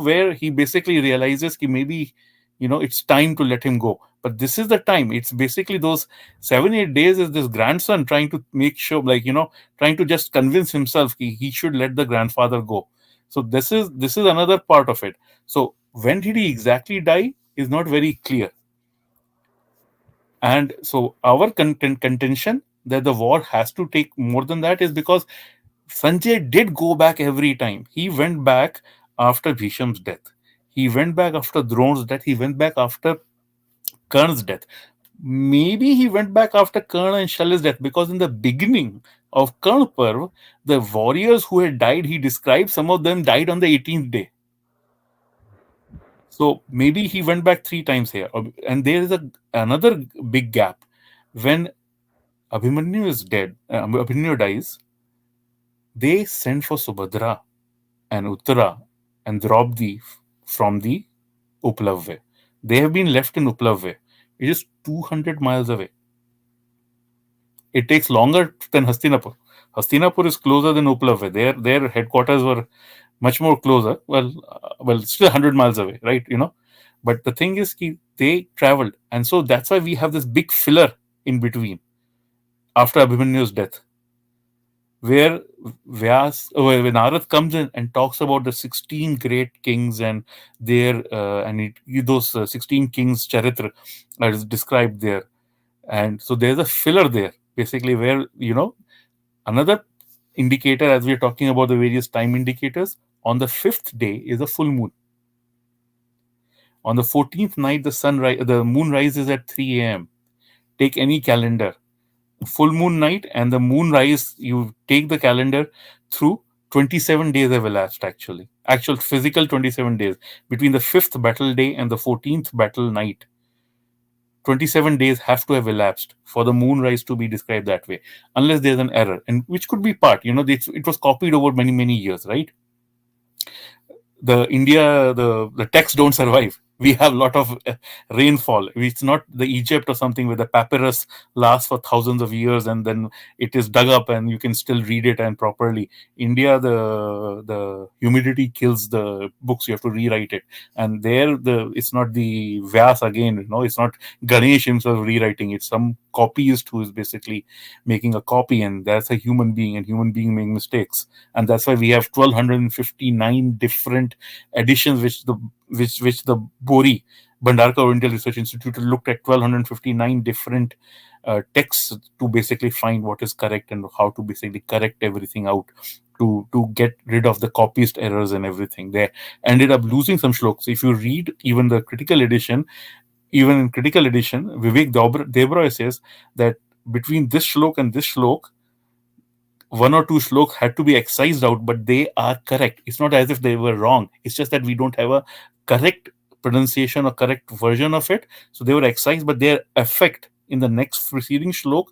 where he basically realizes that maybe it's time to let him go. But this is the time. It's basically those 7-8 days is this grandson trying to make sure, trying to just convince himself he should let the grandfather go. So this is another part of it. So when did he exactly die is not very clear. And so our contention that the war has to take more than that is because Sanjay did go back every time. He went back after Bhisham's death. He went back after Drona's death. He went back after Karna's death. Maybe he went back after Karna and Shali's death because in the beginning of Karna Parv, the warriors who had died, he described some of them died on the 18th day. So maybe he went back 3 times here. And there is another big gap. When Abhimanyu is dead, Abhimanyu dies, they send for Subhadra and Uttara and Draupadi from the Uplavve. They have been left in Uplavve. It is 200 miles away. It takes longer than Hastinapur. Hastinapur is closer than Uplavve. Their headquarters were much more closer. Well, still 100 miles away, right? But the thing is, they traveled, and so that's why we have this big filler in between after Abhimanyu's death, where when Narad comes in and talks about the 16 great kings and their those 16 kings charitra is described there, and so there's a filler there basically where another indicator, as we're talking about the various time indicators. On the 5th day is a full moon. On the 14th night, the moon rises at 3 a.m. Take any calendar. Full moon night and the moon rise, you take the calendar through 27 days have elapsed actual physical 27 days between the 5th battle day and the 14th battle night. 27 days have to have elapsed for the moon rise to be described that way, unless there's an error, and which could be part, it was copied over many years, right? The texts don't survive. We have a lot of rainfall. It's not the Egypt or something where the papyrus lasts for thousands of years and then it is dug up and you can still read it and properly. India, the humidity kills the books. You have to rewrite it. And there, it's not the Vyas again. It's not Ganesh himself rewriting. It's some copyist who is basically making a copy, and that's a human being, and human being make mistakes. And that's why we have 1259 different editions which the Bori Bhandarkar Oriental Research Institute looked at 1259 different texts to basically find what is correct and how to basically correct everything out to get rid of the copyist errors and everything. They ended up losing some shlokas. If you read even the critical edition, Vivek Debroy says that between this shlok and this shlok, 1 or 2 shloks had to be excised out, but they are correct. It's not as if they were wrong. It's just that we don't have a correct pronunciation or correct version of it. So they were excised, but their effect in the next preceding shlok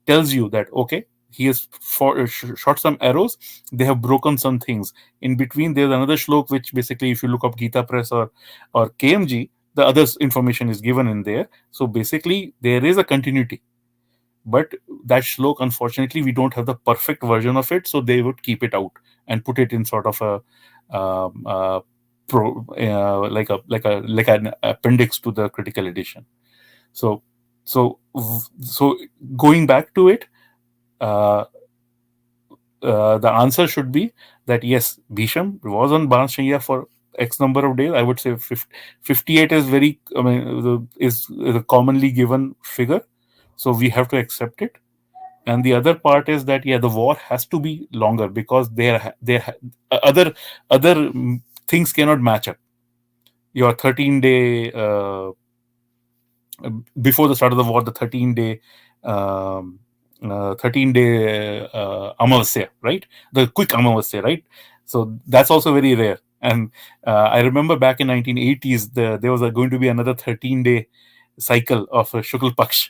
tells you that, okay, he has shot some arrows. They have broken some things. In between, there's another shlok, which basically, if you look up Gita Press or KMG, the other information is given in there. So basically, there is a continuity. But that shlok, unfortunately, we don't have the perfect version of it, so they would keep it out and put it in sort of a um, uh, like an appendix to the critical edition. So so going back to it, uh, the answer should be that yes, Bhisham was on Banshaya for X number of days. I would say 58 is very, I mean, is a commonly given figure, so we have to accept it. And the other part is that yeah, the war has to be longer because other things cannot match up. Your 13-day before the start of the war, the um, 13-day Amavasya, right? The quick Amavasya, right? So that's also very rare. And I remember back in 1980s, there was going to be another 13-day cycle of Shukl Paksh,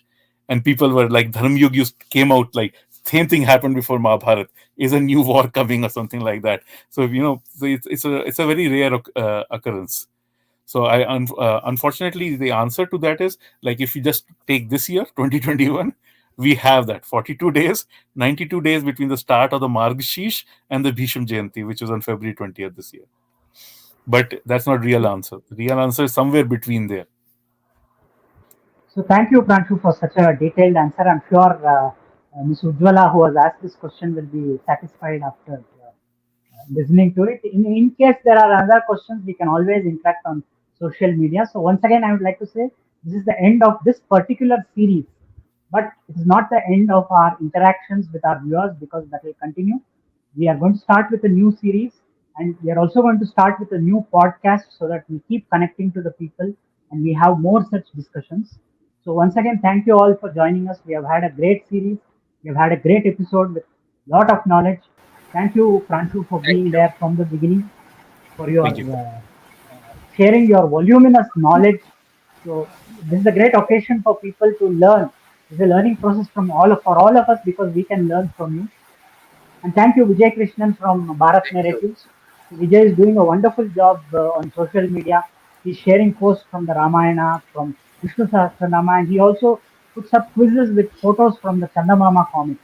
and people were like, Dharm Yug came out like same thing happened before Mahabharat. Is a new war coming or something like that? So so it's a very rare occurrence. So unfortunately, the answer to that is like if you just take this year, 2021, we have that 42 days, 92 days between the start of the Margshish and the Bhisham Jayanti, which was on February 20th this year. But that's not real answer. The real answer is somewhere between there. So thank you, Pranshu, for such a detailed answer. I'm sure Ms. Ujjwala, who has asked this question, will be satisfied after listening to it. In case there are other questions, we can always interact on social media. So once again, I would like to say this is the end of this particular series, but it is not the end of our interactions with our viewers because that will continue. We are going to start with a new series, and we are also going to start with a new podcast so that we keep connecting to the people and we have more such discussions. So once again, thank you all for joining us. We have had a great series. We have had a great episode with a lot of knowledge. Thank you, Pranshu, for Thank being you. there from the beginning, for your Thank you. sharing your voluminous knowledge. So this is a great occasion for people to learn. It's a learning process for all of us because we can learn from you. And thank you, Vijay Krishnan from Bharat Thank you. Narratives. Vijay is doing a wonderful job on social media. He's sharing posts from the Ramayana, from Vishnu Sahasranama, and he also puts up quizzes with photos from the Chandamama comics.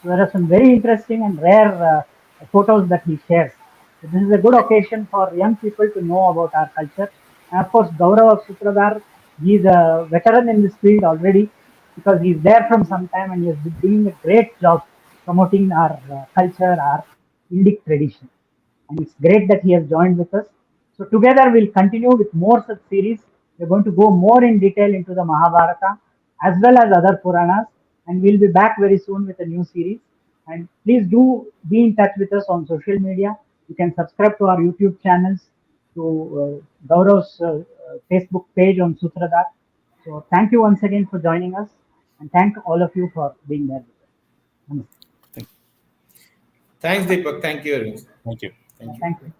So there are some very interesting and rare photos that he shares. So this is a good occasion for young people to know about our culture. And of course, Gaurav Sutradhar, he's a veteran in this field already because he's there from some time and he has been doing a great job promoting our culture, our Indic tradition. And it's great that he has joined with us. So together we'll continue with more such series. We're going to go more in detail into the Mahabharata as well as other Puranas, and we'll be back very soon with a new series. And please do be in touch with us on social media. You can subscribe to our YouTube channels, to Gaurav's Facebook page on Sutradhar. So thank you once again for joining us, and thank all of you for being there with us. Namaste. Thank, Thanks, Deepak. Thank you very much. thank you. Thank you. Thank you.